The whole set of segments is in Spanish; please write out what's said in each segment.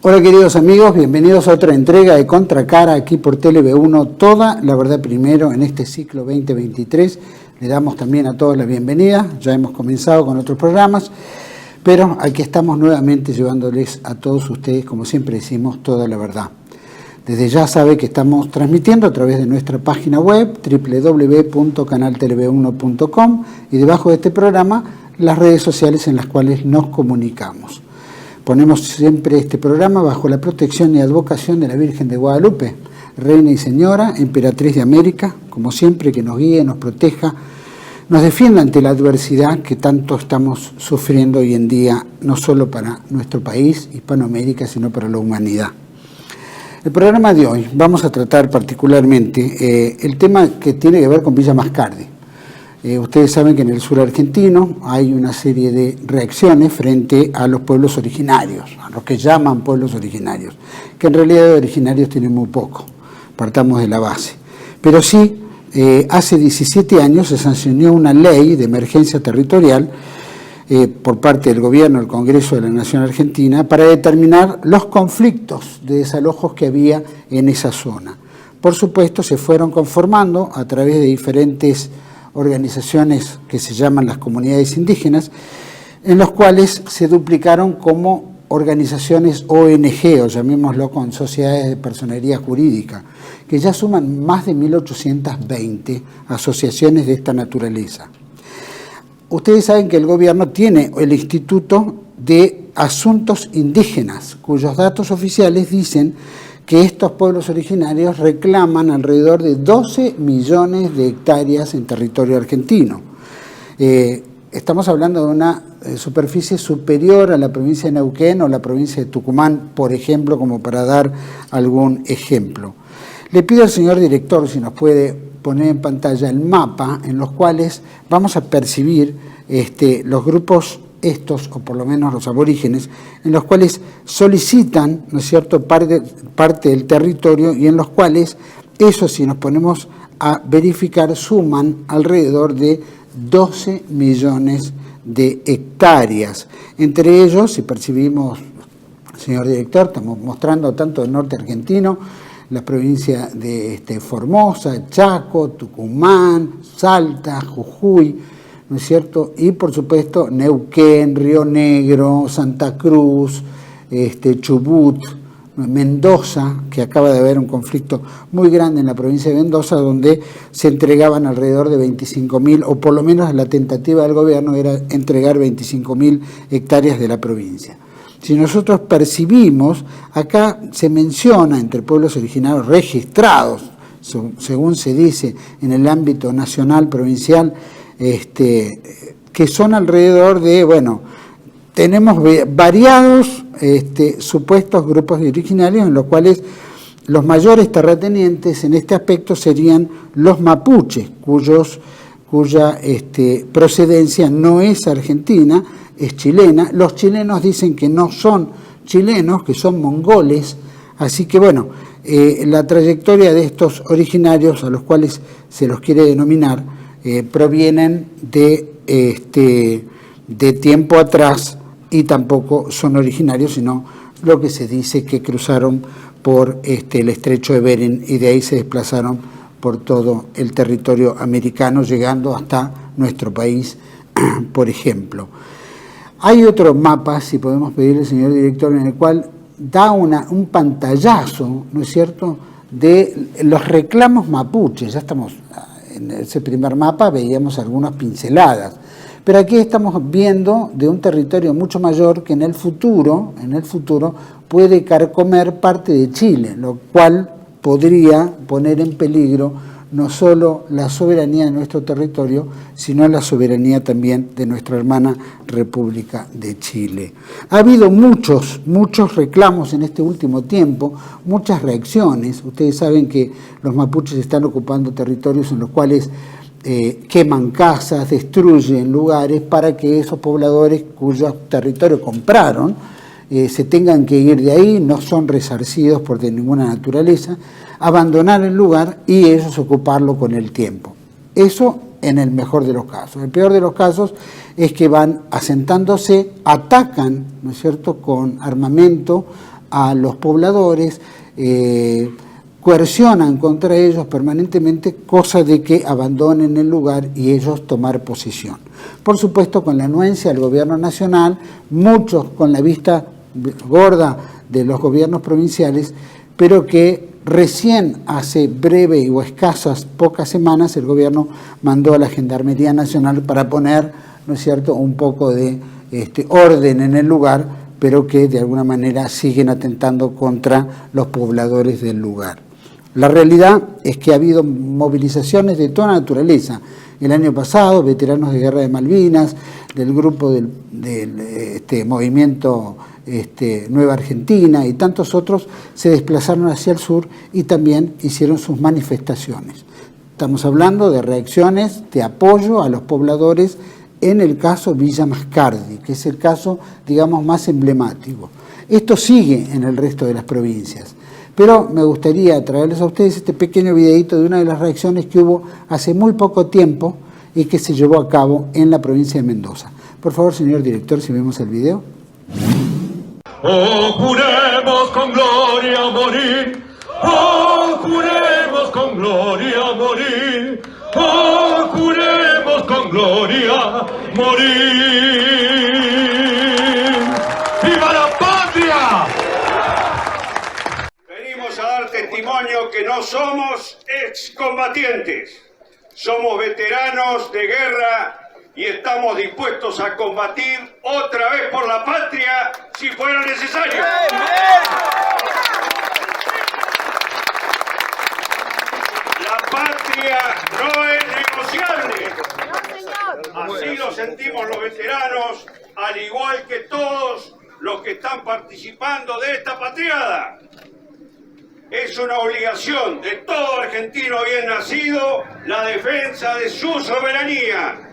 Hola queridos amigos, bienvenidos a otra entrega de Contracara aquí por TLV1, toda la verdad primero en este ciclo 2023. Le damos también a todos la bienvenida, ya hemos comenzado con otros programas, pero aquí estamos nuevamente llevándoles a todos ustedes, como siempre decimos, toda la verdad. Desde ya sabe que estamos transmitiendo a través de nuestra página web www.canaltelv1.com y debajo de este programa las redes sociales en las cuales nos comunicamos. Ponemos siempre este programa bajo la protección y advocación de la Virgen de Guadalupe, Reina y Señora, Emperatriz de América, como siempre, que nos guíe, nos proteja, nos defienda ante la adversidad que tanto estamos sufriendo hoy en día, no solo para nuestro país, Hispanoamérica, sino para la humanidad. El programa de hoy vamos a tratar particularmente el tema que tiene que ver con Villa Mascardi. Ustedes saben que en el sur argentino hay una serie de reacciones frente a los pueblos originarios, a los que llaman pueblos originarios, que en realidad de originarios tienen muy poco, partamos de la base. Pero sí, hace 17 años se sancionó una ley de emergencia territorial por parte del gobierno del Congreso de la Nación Argentina para determinar los conflictos de desalojos que había en esa zona. Por supuesto, se fueron conformando a través de diferentes organizaciones que se llaman las comunidades indígenas, en los cuales se duplicaron como organizaciones ONG, o llamémoslo con sociedades de personería jurídica, que ya suman más de 1820 asociaciones de esta naturaleza. Ustedes saben que el gobierno tiene el Instituto de Asuntos Indígenas, cuyos datos oficiales dicen que estos pueblos originarios reclaman alrededor de 12 millones de hectáreas en territorio argentino. Estamos hablando de una superficie superior a la provincia de Neuquén o la provincia de Tucumán, por ejemplo, como para dar algún ejemplo. Le pido al señor director si nos puede poner en pantalla el mapa en los cuales vamos a percibir los grupos estos, o por lo menos los aborígenes, en los cuales solicitan, ¿no es cierto?, parte del territorio y en los cuales, eso si nos ponemos a verificar, suman alrededor de 12 millones de hectáreas. Entre ellos, si percibimos, señor director, estamos mostrando tanto el norte argentino, la provincia de Formosa, Chaco, Tucumán, Salta, Jujuy, ¿no es cierto? Y por supuesto Neuquén, Río Negro, Santa Cruz, Chubut, Mendoza, que acaba de haber un conflicto muy grande en la provincia de Mendoza, donde se entregaban alrededor de 25.000, o por lo menos la tentativa del gobierno era entregar 25.000 hectáreas de la provincia. Si nosotros percibimos, acá se menciona entre pueblos originarios registrados, según se dice en el ámbito nacional, provincial, que son alrededor de, tenemos variados supuestos grupos de originarios en los cuales los mayores terratenientes en este aspecto serían los mapuches, cuya procedencia no es argentina, es chilena. Los chilenos dicen que no son chilenos, que son mongoles, así que la trayectoria de estos originarios a los cuales se los quiere denominar provienen de tiempo atrás y tampoco son originarios, sino lo que se dice que cruzaron por el estrecho de Bering y de ahí se desplazaron por todo el territorio americano, llegando hasta nuestro país, por ejemplo. Hay otro mapa, si podemos pedirle, señor director, en el cual da un pantallazo, ¿no es cierto?, de los reclamos mapuches. Ya estamos en ese primer mapa, veíamos algunas pinceladas, pero aquí estamos viendo de un territorio mucho mayor que en el futuro puede carcomer parte de Chile, lo cual podría poner en peligro no solo la soberanía de nuestro territorio, sino la soberanía también de nuestra hermana República de Chile. Ha habido muchos reclamos en este último tiempo, muchas reacciones. Ustedes saben que los mapuches están ocupando territorios en los cuales queman casas, destruyen lugares para que esos pobladores cuyos territorios compraron se tengan que ir de ahí, no son resarcidos por de ninguna naturaleza, abandonar el lugar y ellos ocuparlo con el tiempo. Eso en el mejor de los casos. El peor de los casos es que van asentándose, atacan, ¿no es cierto?, con armamento a los pobladores, coercionan contra ellos permanentemente, cosa de que abandonen el lugar y ellos tomar posesión. Por supuesto, con la anuencia del gobierno nacional, muchos con la vista gorda de los gobiernos provinciales, pero que recién hace breve o escasas pocas semanas el gobierno mandó a la Gendarmería Nacional para poner, ¿no es cierto?, un poco de orden en el lugar, pero que de alguna manera siguen atentando contra los pobladores del lugar. La realidad es que ha habido movilizaciones de toda naturaleza. El año pasado, veteranos de Guerra de Malvinas, del grupo del movimiento Nueva Argentina y tantos otros se desplazaron hacia el sur y también hicieron sus manifestaciones. Estamos hablando de reacciones de apoyo a los pobladores en el caso Villa Mascardi, que es el caso, digamos, más emblemático. Esto sigue en el resto de las provincias. Pero me gustaría traerles a ustedes este pequeño videíto de una de las reacciones que hubo hace muy poco tiempo y que se llevó a cabo en la provincia de Mendoza. Por favor, señor director, si vemos el video. Oh, juremos con gloria morir. Oh, juremos con gloria morir. Oh, juremos con gloria morir. ¡Viva la patria! Venimos a dar testimonio que no somos excombatientes, somos veteranos de guerra y estamos dispuestos a combatir otra vez por la patria si fuera necesario. La patria no es negociable. Así lo sentimos los veteranos, al igual que todos los que están participando de esta patriada. Es una obligación de todo argentino bien nacido la defensa de su soberanía.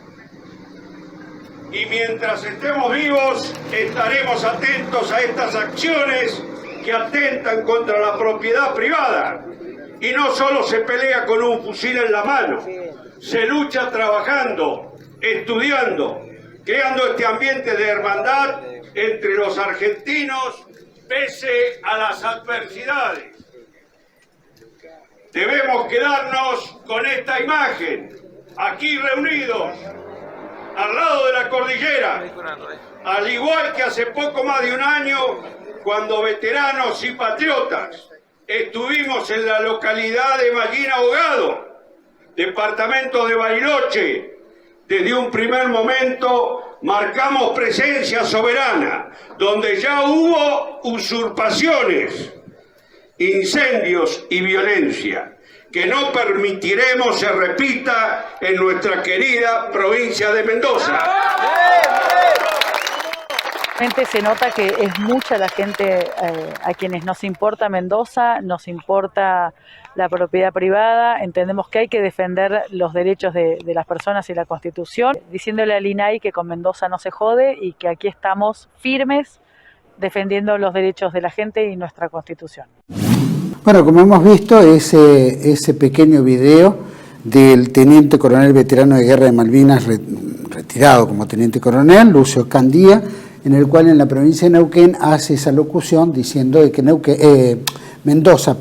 Y mientras estemos vivos, estaremos atentos a estas acciones que atentan contra la propiedad privada. Y no solo se pelea con un fusil en la mano, se lucha trabajando, estudiando, creando este ambiente de hermandad entre los argentinos pese a las adversidades. Debemos quedarnos con esta imagen, aquí reunidos, al lado de la cordillera, al igual que hace poco más de un año, cuando veteranos y patriotas estuvimos en la localidad de Mallín Ahogado, departamento de Bariloche. Desde un primer momento marcamos presencia soberana, donde ya hubo usurpaciones, incendios y violencia, que no permitiremos se repita en nuestra querida provincia de Mendoza. Se nota que es mucha la gente a quienes nos importa Mendoza, nos importa la propiedad privada, entendemos que hay que defender los derechos de las personas y la Constitución, diciéndole al INAI que con Mendoza no se jode y que aquí estamos firmes defendiendo los derechos de la gente y nuestra Constitución. Bueno, como hemos visto, ese pequeño video del teniente coronel veterano de Guerra de Malvinas, retirado como teniente coronel, Lucio Candía, en el cual en la provincia de Neuquén hace esa locución diciendo de que Mendoza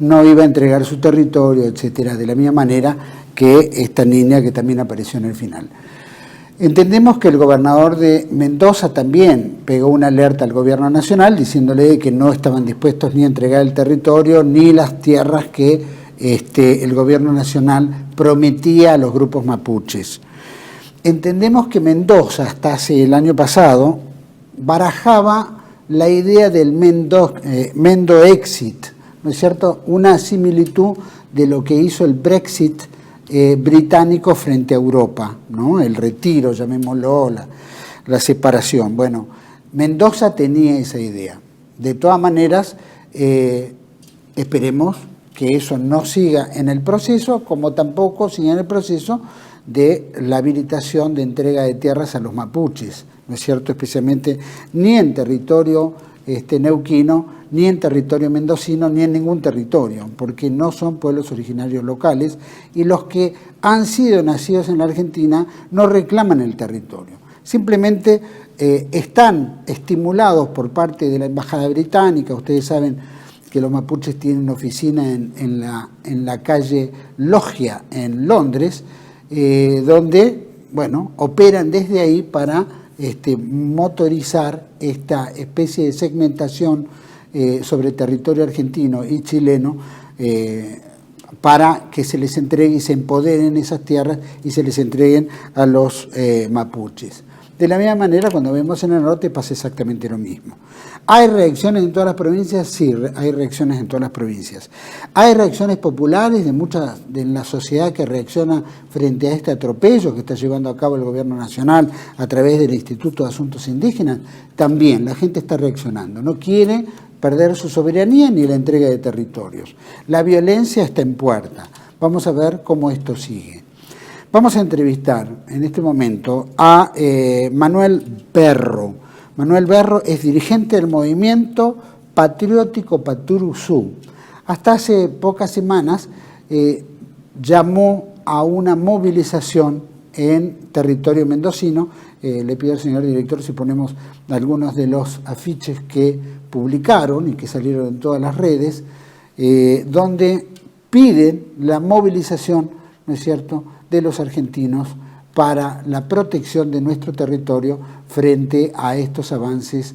no iba a entregar su territorio, etcétera, de la misma manera que esta niña que también apareció en el final. Entendemos que el gobernador de Mendoza también pegó una alerta al gobierno nacional diciéndole que no estaban dispuestos ni a entregar el territorio ni las tierras que el gobierno nacional prometía a los grupos mapuches. Entendemos que Mendoza, hasta hace el año pasado, barajaba la idea del Mendo-Exit, ¿no es cierto? Una similitud de lo que hizo el Brexit británico frente a Europa, ¿no? El retiro, llamémoslo, la separación. Bueno, Mendoza tenía esa idea. De todas maneras, esperemos que eso no siga en el proceso, como tampoco siga en el proceso de la habilitación de entrega de tierras a los mapuches, ¿no es cierto? Especialmente ni en territorio neuquino, ni en territorio mendocino, ni en ningún territorio, porque no son pueblos originarios locales y los que han sido nacidos en la Argentina no reclaman el territorio. simplemente están estimulados por parte de la Embajada Británica. Ustedes saben que los mapuches tienen oficina en la calle Logia, en Londres, donde, bueno, operan desde ahí para motorizar esta especie de segmentación sobre territorio argentino y chileno, para que se les entregue y se empoderen esas tierras y se les entreguen a los mapuches. De la misma manera, cuando vemos en el norte pasa exactamente lo mismo. ¿Hay reacciones en todas las provincias? Sí, hay reacciones en todas las provincias. ¿Hay reacciones populares de la sociedad que reacciona frente a este atropello que está llevando a cabo el gobierno nacional a través del Instituto de Asuntos Indígenas? También, la gente está reaccionando. No quiere perder su soberanía ni la entrega de territorios. La violencia está en puerta. Vamos a ver cómo esto sigue. Vamos a entrevistar en este momento a Manuel Berro. Manuel Berro es dirigente del movimiento patriótico Paturuzú. Hasta hace pocas semanas llamó a una movilización en territorio mendocino. Le pido al señor director si ponemos algunos de los afiches que publicaron y que salieron en todas las redes, donde piden la movilización, ¿no es cierto?, de los argentinos para la protección de nuestro territorio frente a estos avances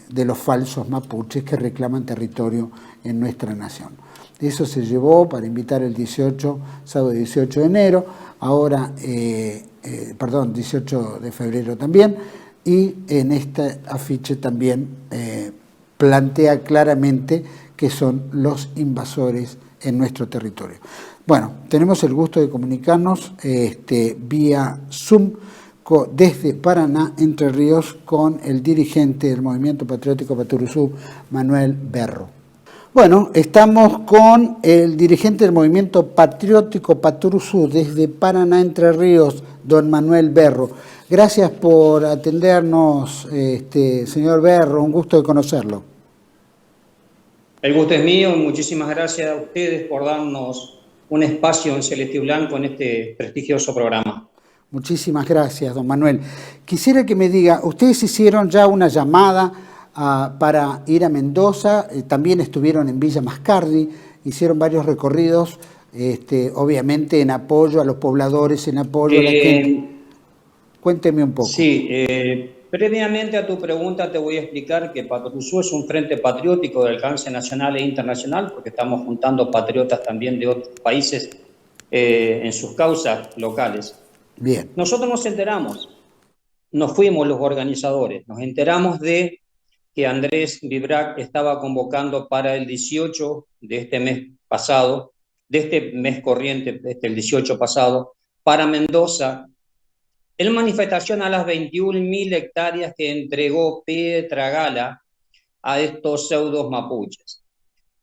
de los falsos mapuches que reclaman territorio en nuestra nación. Eso se llevó para invitar el sábado 18 de enero, ahora, 18 de febrero también, y en este afiche también plantea claramente que son los invasores en nuestro territorio. Bueno, tenemos el gusto de comunicarnos vía Zoom desde Paraná, Entre Ríos, con el dirigente del Movimiento Patriótico Paturuzú, Manuel Berro. Bueno, estamos con el dirigente del Movimiento Patriótico Paturuzú desde Paraná, Entre Ríos, don Manuel Berro. Gracias por atendernos, señor Berro, un gusto de conocerlo. El gusto es mío, muchísimas gracias a ustedes por darnos un espacio en Celeste y Blanco en este prestigioso programa. Muchísimas gracias, don Manuel. Quisiera que me diga, ustedes hicieron ya una llamada para ir a Mendoza, también estuvieron en Villa Mascardi, hicieron varios recorridos, obviamente en apoyo a los pobladores, en apoyo a la gente. Cuénteme un poco. Sí, previamente a tu pregunta te voy a explicar que Paturuzú es un frente patriótico de alcance nacional e internacional, porque estamos juntando patriotas también de otros países en sus causas locales. Bien. Nosotros nos enteramos, nos fuimos los organizadores, nos enteramos de que Andrés Vibrac estaba convocando para el 18 de este mes pasado, de este mes corriente, el 18 pasado, para Mendoza, en manifestación a las 21.000 hectáreas que entregó Pietra Gala a estos pseudos mapuches.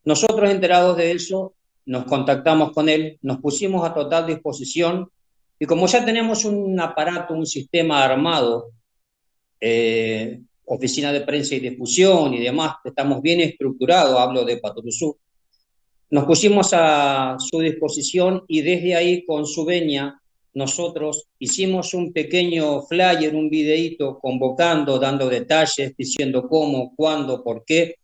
Nosotros, enterados de eso, nos contactamos con él, nos pusimos a total disposición y como ya tenemos un aparato, un sistema armado, oficina de prensa y difusión y demás, estamos bien estructurados, hablo de Paturuzú, nos pusimos a su disposición y desde ahí con su venia nosotros hicimos un pequeño flyer, un videíto convocando, dando detalles, diciendo cómo, cuándo, por qué,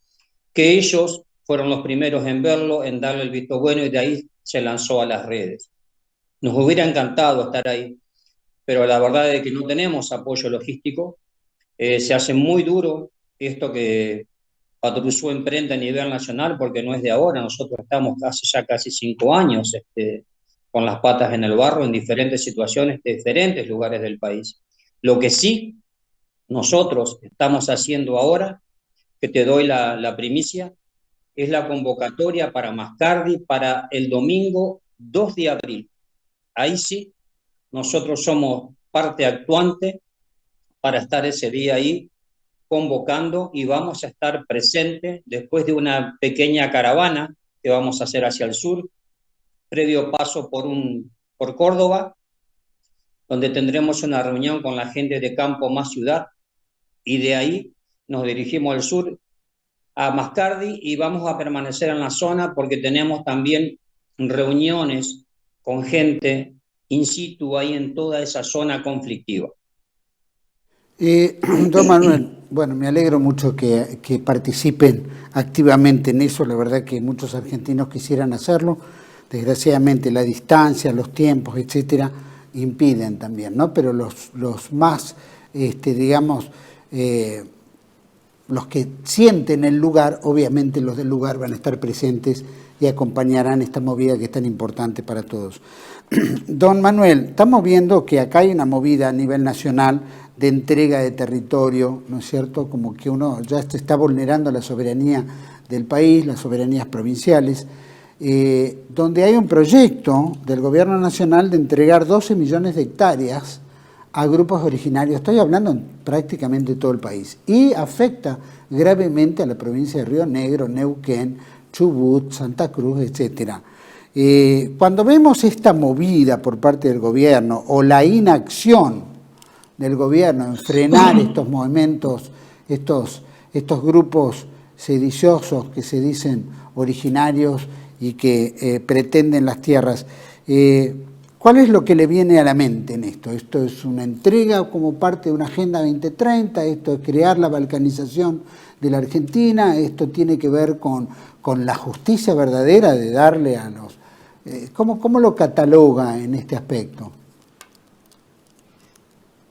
que ellos fueron los primeros en verlo, en darle el visto bueno y de ahí se lanzó a las redes. Nos hubiera encantado estar ahí, pero la verdad es que no tenemos apoyo logístico. Se hace muy duro esto que Paturuzú emprende a nivel nacional porque no es de ahora. Nosotros estamos ya casi 5 años con las patas en el barro en diferentes situaciones de diferentes lugares del país. Lo que sí nosotros estamos haciendo ahora, que te doy la primicia, es la convocatoria para Mascardi para el domingo 2 de abril. Ahí sí, nosotros somos parte actuante para estar ese día ahí convocando y vamos a estar presentes después de una pequeña caravana que vamos a hacer hacia el sur, previo paso por Córdoba, donde tendremos una reunión con la gente de Campo Más Ciudad y de ahí nos dirigimos al sur a Mascardi y vamos a permanecer en la zona porque tenemos también reuniones con gente in situ ahí en toda esa zona conflictiva. Don Manuel, bueno, me alegro mucho que participen activamente en eso. La verdad que muchos argentinos quisieran hacerlo. Desgraciadamente la distancia, los tiempos, etcétera, impiden también, ¿no? Pero los más, digamos, los que sienten el lugar, obviamente los del lugar van a estar presentes y acompañarán esta movida que es tan importante para todos. Don Manuel, estamos viendo que acá hay una movida a nivel nacional de entrega de territorio, ¿no es cierto? Como que uno ya se está vulnerando la soberanía del país, las soberanías provinciales, donde hay un proyecto del gobierno nacional de entregar 12 millones de hectáreas a grupos originarios, estoy hablando en prácticamente todo el país, y afecta gravemente a la provincia de Río Negro, Neuquén, Chubut, Santa Cruz, etcétera. Cuando vemos esta movida por parte del gobierno o la inacción del gobierno en frenar estos movimientos, estos grupos sediciosos que se dicen originarios y que pretenden las tierras, ¿cuál es lo que le viene a la mente en esto? ¿Esto es una entrega como parte de una Agenda 2030? ¿Esto es crear la balcanización de la Argentina? ¿Esto tiene que ver con la justicia verdadera de darle a los... ¿Cómo lo cataloga en este aspecto?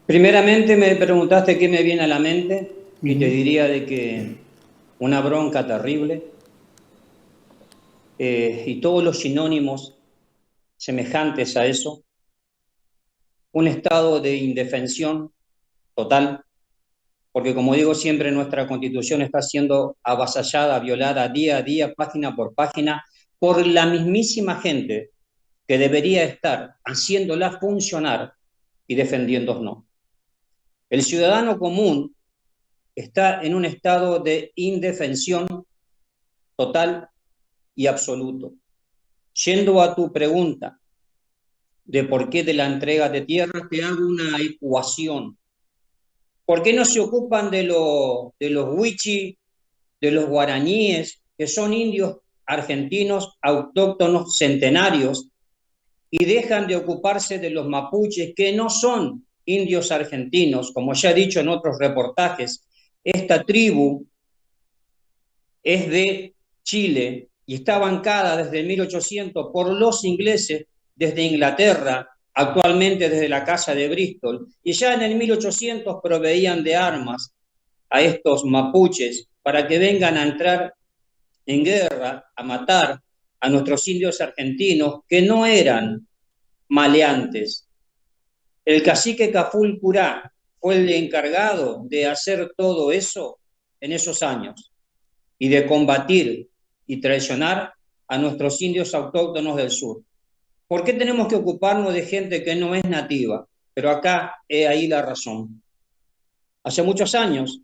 Primeramente me preguntaste qué me viene a la mente y te diría de que una bronca terrible y todos los sinónimos semejantes a eso, un estado de indefensión total, porque como digo siempre, nuestra Constitución está siendo avasallada, violada día a día, página por página, por la mismísima gente que debería estar haciéndola funcionar y defendiéndonos. El ciudadano común está en un estado de indefensión total y absoluto. Yendo a tu pregunta de por qué de la entrega de tierras, te hago una ecuación. ¿Por qué no se ocupan de los wichí, de los guaraníes, que son indios argentinos autóctonos centenarios, y dejan de ocuparse de los mapuches, que no son indios argentinos? Como ya he dicho en otros reportajes, esta tribu es de Chile y está bancada desde 1800 por los ingleses desde Inglaterra, actualmente desde la Casa de Bristol, y ya en el 1800 proveían de armas a estos mapuches para que vengan a entrar en guerra, a matar a nuestros indios argentinos, que no eran maleantes. El cacique Caful Curá fue el encargado de hacer todo eso en esos años y de combatir y traicionar a nuestros indios autóctonos del sur. ¿Por qué tenemos que ocuparnos de gente que no es nativa? Pero acá es ahí la razón. Hace muchos años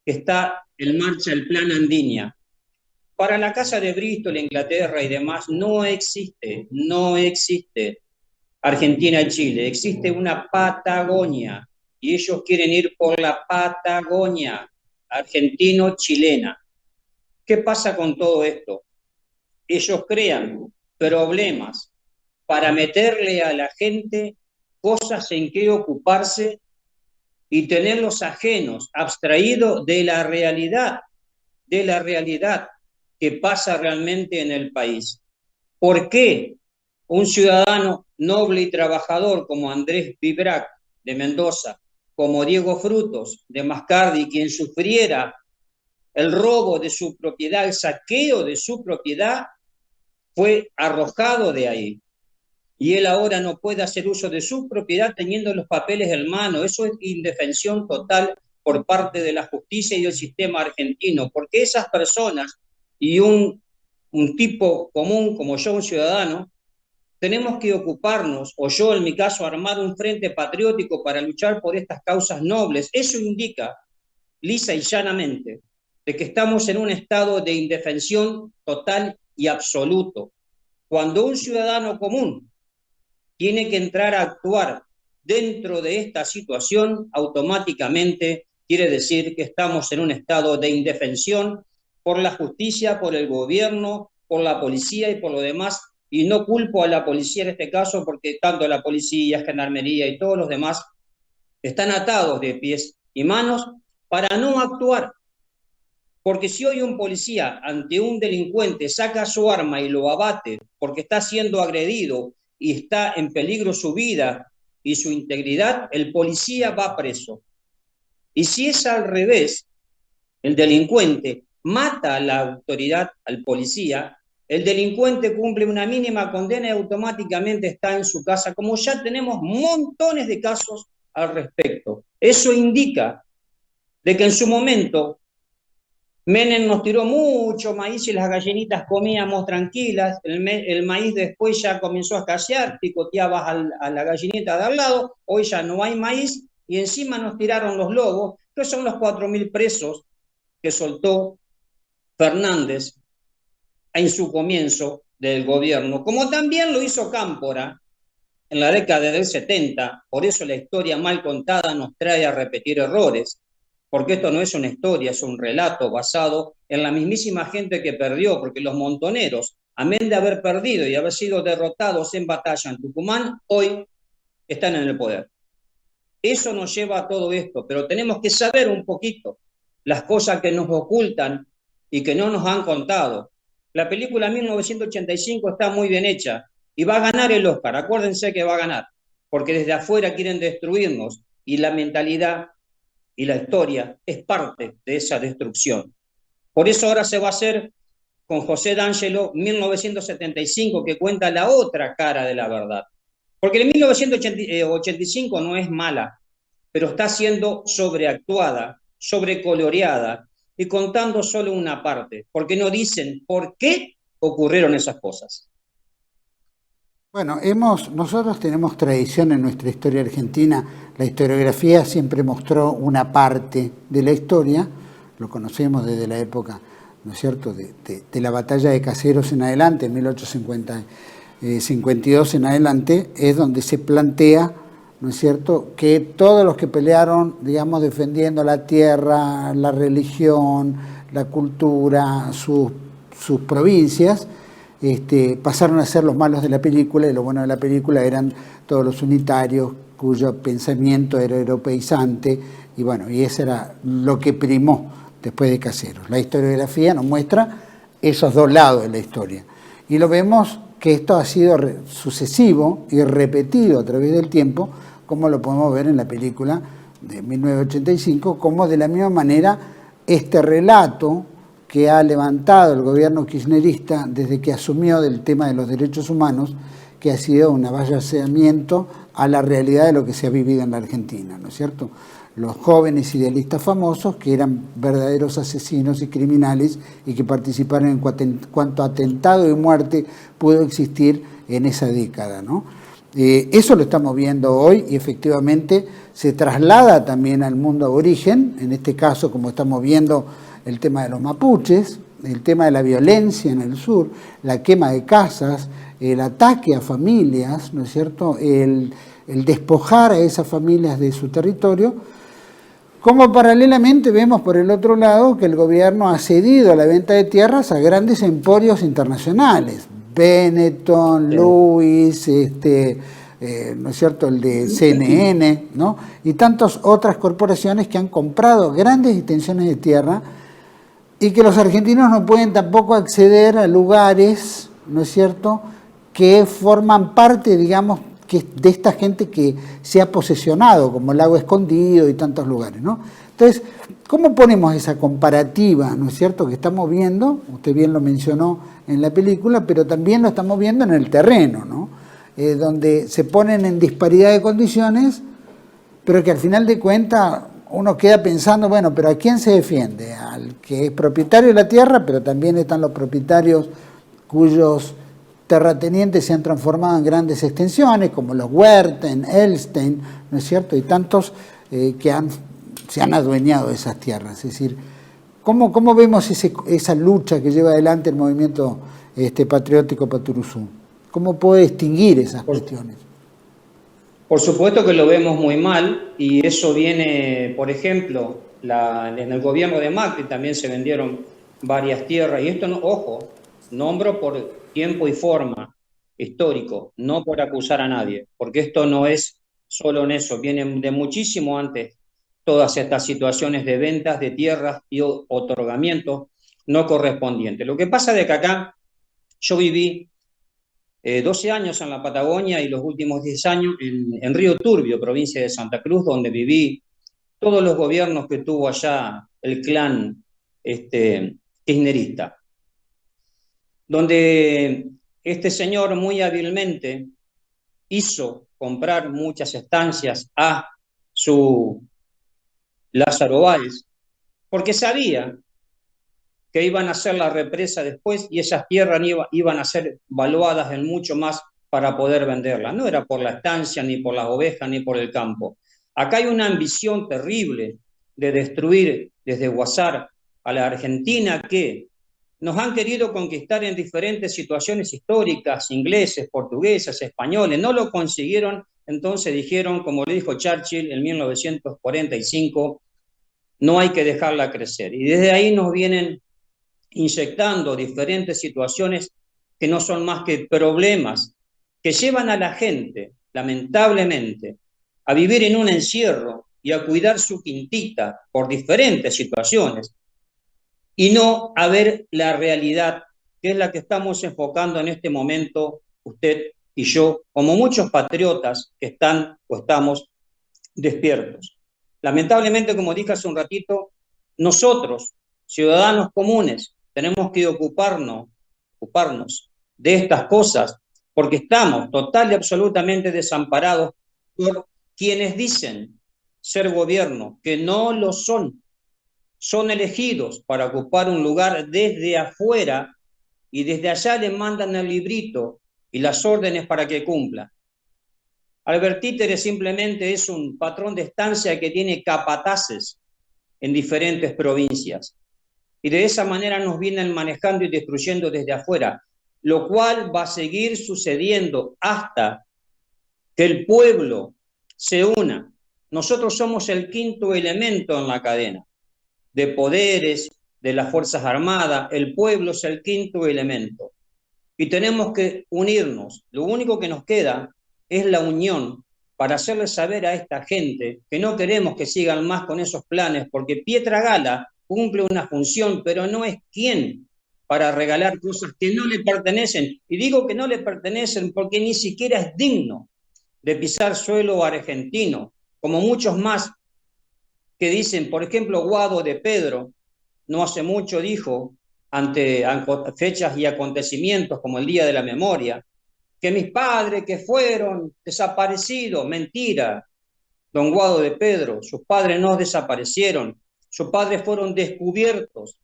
que está en marcha el Plan Andinia. Para la Casa de Bristol, Inglaterra y demás, no existe Argentina y Chile, existe una Patagonia, y ellos quieren ir por la Patagonia argentino-chilena. ¿Qué pasa con todo esto? Ellos crean problemas para meterle a la gente cosas en que ocuparse y tenerlos ajenos, abstraídos de la realidad que pasa realmente en el país. ¿Por qué un ciudadano noble y trabajador como Andrés Pibrac de Mendoza, como Diego Frutos de Mascardi, quien sufriera el robo de su propiedad, el saqueo de su propiedad, fue arrojado de ahí? Y él ahora no puede hacer uso de su propiedad teniendo los papeles en mano. Eso es indefensión total por parte de la justicia y del sistema argentino, porque esas personas y un tipo común como yo, un ciudadano, tenemos que ocuparnos, o yo en mi caso, armar un frente patriótico para luchar por estas causas nobles. Eso indica, lisa y llanamente, de que estamos en un estado de indefensión total y absoluto. Cuando un ciudadano común tiene que entrar a actuar dentro de esta situación, automáticamente quiere decir que estamos en un estado de indefensión por la justicia, por el gobierno, por la policía y por lo demás. Y no culpo a la policía en este caso, porque tanto la policía, Gendarmería y todos los demás están atados de pies y manos para no actuar. Porque si hoy un policía ante un delincuente saca su arma y lo abate porque está siendo agredido y está en peligro su vida y su integridad, el policía va preso. Y si es al revés, el delincuente mata a la autoridad, al policía, el delincuente cumple una mínima condena y automáticamente está en su casa, como ya tenemos montones de casos al respecto. Eso indica de que en su momento Menem nos tiró mucho maíz y las gallinitas comíamos tranquilas, el maíz después ya comenzó a escasear, picoteabas a la gallinita de al lado, hoy ya no hay maíz y encima nos tiraron los lobos, que son los 4.000 presos que soltó Fernández en su comienzo del gobierno, como también lo hizo Cámpora en la década del 70, por eso la historia mal contada nos trae a repetir errores, porque esto no es una historia, es un relato basado en la mismísima gente que perdió, porque los montoneros, amén de haber perdido y haber sido derrotados en batalla en Tucumán, hoy están en el poder. Eso nos lleva a todo esto, pero tenemos que saber un poquito las cosas que nos ocultan y que no nos han contado. La película 1985 está muy bien hecha y va a ganar el Oscar, acuérdense que va a ganar, porque desde afuera quieren destruirnos y la mentalidad y la historia es parte de esa destrucción. Por eso ahora se va a hacer con José D'Angelo 1975, que cuenta la otra cara de la verdad. Porque el 1985 no es mala, pero está siendo sobreactuada, sobrecoloreada y contando solo una parte, porque no dicen por qué ocurrieron esas cosas. Bueno, nosotros tenemos tradición en nuestra historia argentina, la historiografía siempre mostró una parte de la historia, lo conocemos desde la época, ¿no es cierto?, de la batalla de Caseros en adelante, en 1852 en adelante, es donde se plantea, ¿no es cierto?, que todos los que pelearon, digamos, defendiendo la tierra, la religión, la cultura, sus provincias, pasaron a ser los malos de la película, y lo bueno de la película eran todos los unitarios cuyo pensamiento era europeizante, y bueno, y eso era lo que primó después de Caseros. La historiografía nos muestra esos dos lados de la historia, y lo vemos que esto ha sido sucesivo y repetido a través del tiempo, como lo podemos ver en la película de 1985, como de la misma manera este relato que ha levantado el gobierno kirchnerista desde que asumió del tema de los derechos humanos, que ha sido un avasalamiento a la realidad de lo que se ha vivido en la Argentina, ¿no es cierto? Los jóvenes idealistas famosos que eran verdaderos asesinos y criminales y que participaron en cuanto atentado y muerte pudo existir en esa década, ¿no? Eso lo estamos viendo hoy y efectivamente se traslada también al mundo aborigen, en este caso como estamos viendo el tema de los mapuches, el tema de la violencia en el sur, la quema de casas, el ataque a familias, ¿no es cierto?, el despojar a esas familias de su territorio, como paralelamente vemos por el otro lado que el gobierno ha cedido la venta de tierras a grandes emporios internacionales, Benetton, Lewis, ¿no es cierto?, el de CNN, ¿no?, y tantas otras corporaciones que han comprado grandes extensiones de tierra y que los argentinos no pueden tampoco acceder a lugares, ¿no es cierto?, que forman parte, digamos, de esta gente que se ha posesionado, como el Lago Escondido y tantos lugares, ¿no? Entonces, ¿cómo ponemos esa comparativa, ¿no es cierto?, que estamos viendo? Usted bien lo mencionó en la película, pero también lo estamos viendo en el terreno, ¿no? Donde se ponen en disparidad de condiciones, pero que al final de cuentas uno queda pensando, bueno, pero ¿a quién se defiende? Al que es propietario de la tierra, pero también están los propietarios cuyos terratenientes se han transformado en grandes extensiones, como los Werten, Elstein, ¿no es cierto?, y tantos que se han adueñado de esas tierras. Es decir, ¿cómo vemos esa lucha que lleva adelante el movimiento patriótico Paturuzú? ¿Cómo puede distinguir esas cuestiones? Por supuesto que lo vemos muy mal y eso viene, por ejemplo, en el gobierno de Macri también se vendieron varias tierras y esto, no, ojo, nombro por tiempo y forma histórico, no por acusar a nadie, porque esto no es solo en eso, viene de muchísimo antes todas estas situaciones de ventas de tierras y otorgamientos no correspondientes. Lo que pasa es que acá yo viví 12 años en la Patagonia y los últimos 10 años en Río Turbio, provincia de Santa Cruz, donde viví todos los gobiernos que tuvo allá el clan kirchnerista, donde este señor muy hábilmente hizo comprar muchas estancias a su Lázaro Báez, porque sabía que iban a hacer la represa después y esas tierras iban a ser valuadas en mucho más para poder venderlas. No era por la estancia, ni por las ovejas, ni por el campo. Acá hay una ambición terrible de destruir desde Huásar a la Argentina, que nos han querido conquistar en diferentes situaciones históricas, ingleses, portugueses, españoles, no lo consiguieron, entonces dijeron, como le dijo Churchill en 1945, no hay que dejarla crecer. Y desde ahí nos vienen inyectando diferentes situaciones que no son más que problemas que llevan a la gente, lamentablemente, a vivir en un encierro y a cuidar su quintita por diferentes situaciones y no a ver la realidad, que es la que estamos enfocando en este momento usted y yo, como muchos patriotas que están o estamos despiertos. Lamentablemente, como dije hace un ratito, nosotros, ciudadanos comunes, tenemos que ocuparnos de estas cosas, porque estamos total y absolutamente desamparados por quienes dicen ser gobierno, que no lo son. Son elegidos para ocupar un lugar desde afuera y desde allá les mandan el librito y las órdenes para que cumplan. Albert Títeres simplemente es un patrón de estancia que tiene capataces en diferentes provincias. Y de esa manera nos vienen manejando y destruyendo desde afuera, lo cual va a seguir sucediendo hasta que el pueblo se una. Nosotros somos el quinto elemento en la cadena de poderes de las Fuerzas Armadas. El pueblo es el quinto elemento. Y tenemos que unirnos. Lo único que nos queda es la unión para hacerle saber a esta gente que no queremos que sigan más con esos planes, porque Pietra Gala cumple una función, pero no es quien para regalar cosas que no le pertenecen. Y digo que no le pertenecen porque ni siquiera es digno de pisar suelo argentino, como muchos más que dicen, por ejemplo, Guado de Pedro, no hace mucho dijo, ante fechas y acontecimientos como el Día de la Memoria, que mis padres que fueron desaparecidos. Mentira, don Guado de Pedro, sus padres no desaparecieron, sus padres fueron descubiertos,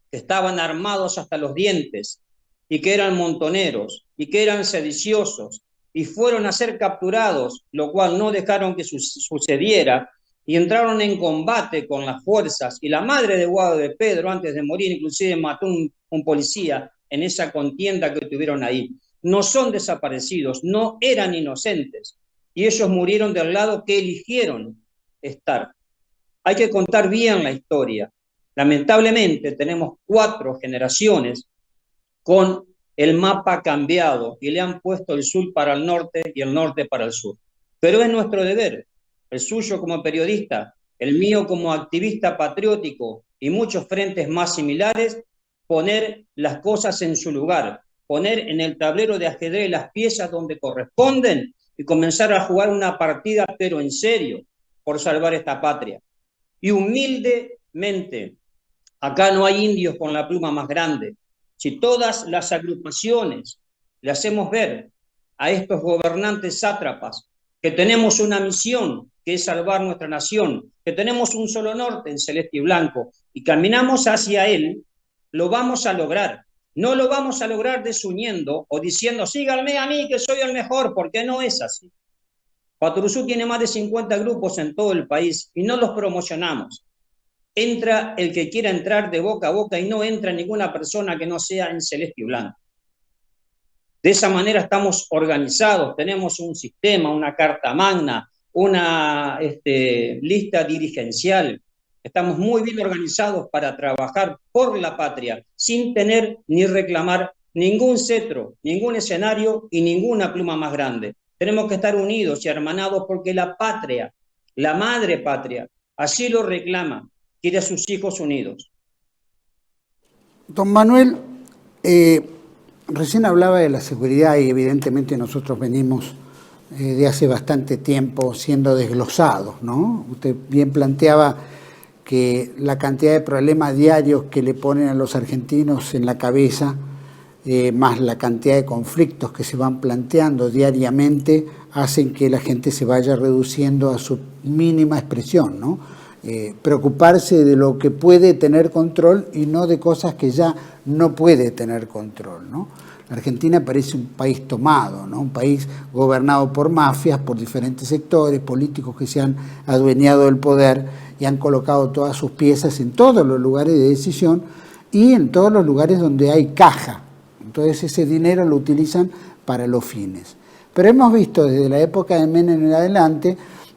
que estaban armados hasta los dientes y que eran montoneros y que eran sediciosos y fueron a ser capturados, lo cual no dejaron que sucediera, y entraron en combate con las fuerzas, y la madre de Guado de Pedro, antes de morir, inclusive mató un policía en esa contienda que tuvieron ahí. No son desaparecidos, no eran inocentes, y ellos murieron del lado que eligieron estar. Hay que contar bien la historia. Lamentablemente tenemos 4 generaciones con el mapa cambiado y le han puesto el sur para el norte y el norte para el sur. Pero es nuestro deber, el suyo como periodista, el mío como activista patriótico y muchos frentes más similares, poner las cosas en su lugar, poner en el tablero de ajedrez las piezas donde corresponden y comenzar a jugar una partida, pero en serio, por salvar esta patria. Y humildemente, acá no hay indios con la pluma más grande. Si todas las agrupaciones le hacemos ver a estos gobernantes sátrapas que tenemos una misión, que es salvar nuestra nación, que tenemos un solo norte en celeste y blanco, y caminamos hacia él, lo vamos a lograr. No lo vamos a lograr desuniendo o diciendo, síganme a mí que soy el mejor, porque no es así. Patrusú tiene más de 50 grupos en todo el país y no los promocionamos. Entra el que quiera entrar de boca a boca y no entra ninguna persona que no sea en celeste y blanco. De esa manera estamos organizados, tenemos un sistema, una carta magna, una lista dirigencial. Estamos muy bien organizados para trabajar por la patria, sin tener ni reclamar ningún cetro, ningún escenario y ninguna pluma más grande. Tenemos que estar unidos y hermanados porque la patria, la madre patria, Así lo reclama, quiere a sus hijos unidos. Don Manuel, recién hablaba de la seguridad y evidentemente nosotros venimos de hace bastante tiempo siendo desglosados, ¿no? Usted bien planteaba que la cantidad de problemas diarios que le ponen a los argentinos en la cabeza, más la cantidad de conflictos que se van planteando diariamente, hacen que la gente se vaya reduciendo a su mínima expresión, ¿no? Preocuparse de lo que puede tener control y no de cosas que ya no puede tener control, ¿no? La Argentina parece un país tomado, ¿no? Un país gobernado por mafias, por diferentes sectores políticos que se han adueñado del poder y han colocado todas sus piezas en todos los lugares de decisión y en todos los lugares donde hay caja. Entonces ese dinero lo utilizan para los fines. Pero hemos visto desde la época de Menem en adelante,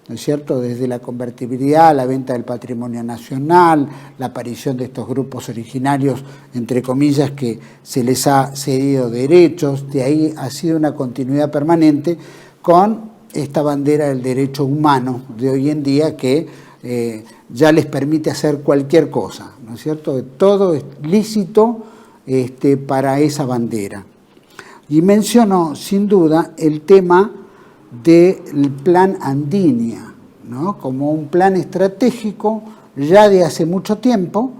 ¿no es cierto?, desde la convertibilidad, la venta del patrimonio nacional, la aparición de estos grupos originarios, entre comillas, que se les ha cedido derechos, de ahí ha sido una continuidad permanente con esta bandera del derecho humano de hoy en día que ya les permite hacer cualquier cosa, ¿no es cierto? Todo es lícito para esa bandera. Y mencionó, sin duda, el tema del plan Andinia, ¿no? Como un plan estratégico ya de hace mucho tiempo,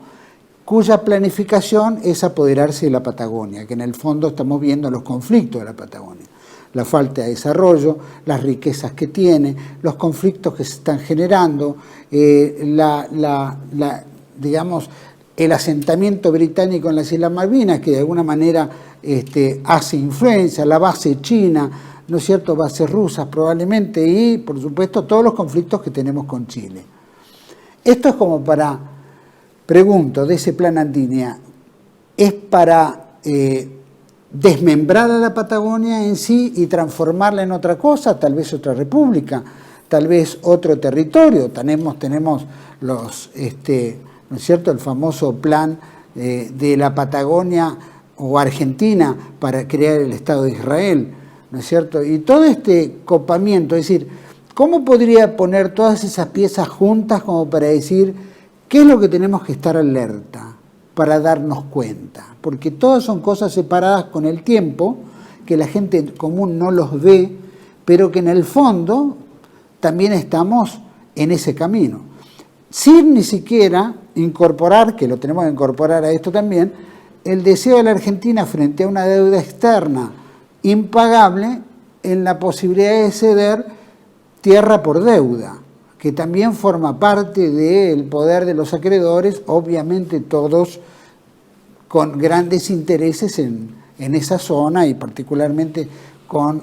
cuya planificación es apoderarse de la Patagonia, que en el fondo estamos viendo los conflictos de la Patagonia, la falta de desarrollo, las riquezas que tiene, los conflictos que se están generando, digamos, el asentamiento británico en las Islas Malvinas, que de alguna manera hace influencia, la base china, ¿no es cierto?, bases rusas probablemente, y por supuesto todos los conflictos que tenemos con Chile. Esto es como para, pregunto, de ese plan Andinia, ¿es para desmembrar a la Patagonia en sí y transformarla en otra cosa, tal vez otra república, tal vez otro territorio? Tenemos los, ¿no es cierto?, el famoso plan de la Patagonia o Argentina para crear el Estado de Israel, ¿no es cierto? Y todo este copamiento, es decir, ¿cómo podría poner todas esas piezas juntas como para decir qué es lo que tenemos que estar alerta para darnos cuenta? Porque todas son cosas separadas con el tiempo, que la gente común no los ve, pero que en el fondo también estamos en ese camino. Sin ni siquiera incorporar, que lo tenemos que incorporar a esto también, el deseo de la Argentina frente a una deuda externa impagable en la posibilidad de ceder tierra por deuda, que también forma parte del poder de los acreedores, obviamente todos con grandes intereses en esa zona y particularmente con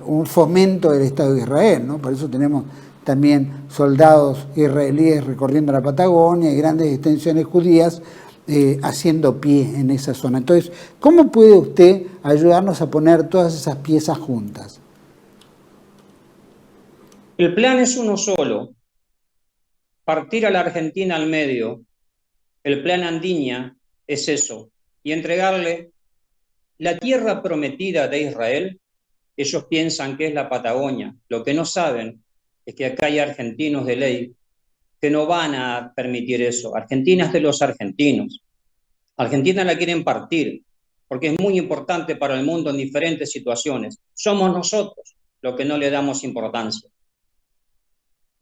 un fomento del Estado de Israel, ¿no? Por eso tenemos también soldados israelíes recorriendo la Patagonia y grandes extensiones judías haciendo pie en esa zona. Entonces, ¿cómo puede usted ayudarnos a poner todas esas piezas juntas? El plan es uno solo, partir a la Argentina al medio. El plan Andinia es eso, y entregarle la tierra prometida de Israel. Ellos piensan que es la Patagonia. Lo que no saben es que acá hay argentinos de ley que no van a permitir eso. Argentina es de los argentinos. Argentina la quieren partir, porque es muy importante para el mundo en diferentes situaciones. Somos nosotros los que no le damos importancia.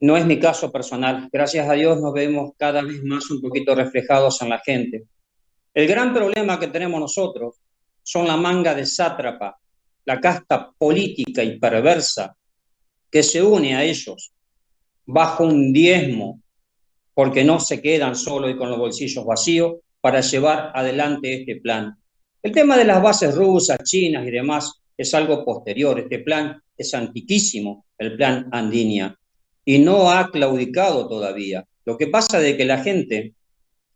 No es mi caso personal. Gracias a Dios nos vemos cada vez más un poquito reflejados en la gente. El gran problema que tenemos nosotros son la manga de sátrapa, la casta política y perversa que se une a ellos bajo un diezmo, porque no se quedan solo y con los bolsillos vacíos para llevar adelante este plan. El tema de las bases rusas, chinas y demás es algo posterior. Este plan es antiquísimo, el plan Andinia, y no ha claudicado todavía. Lo que pasa es que la gente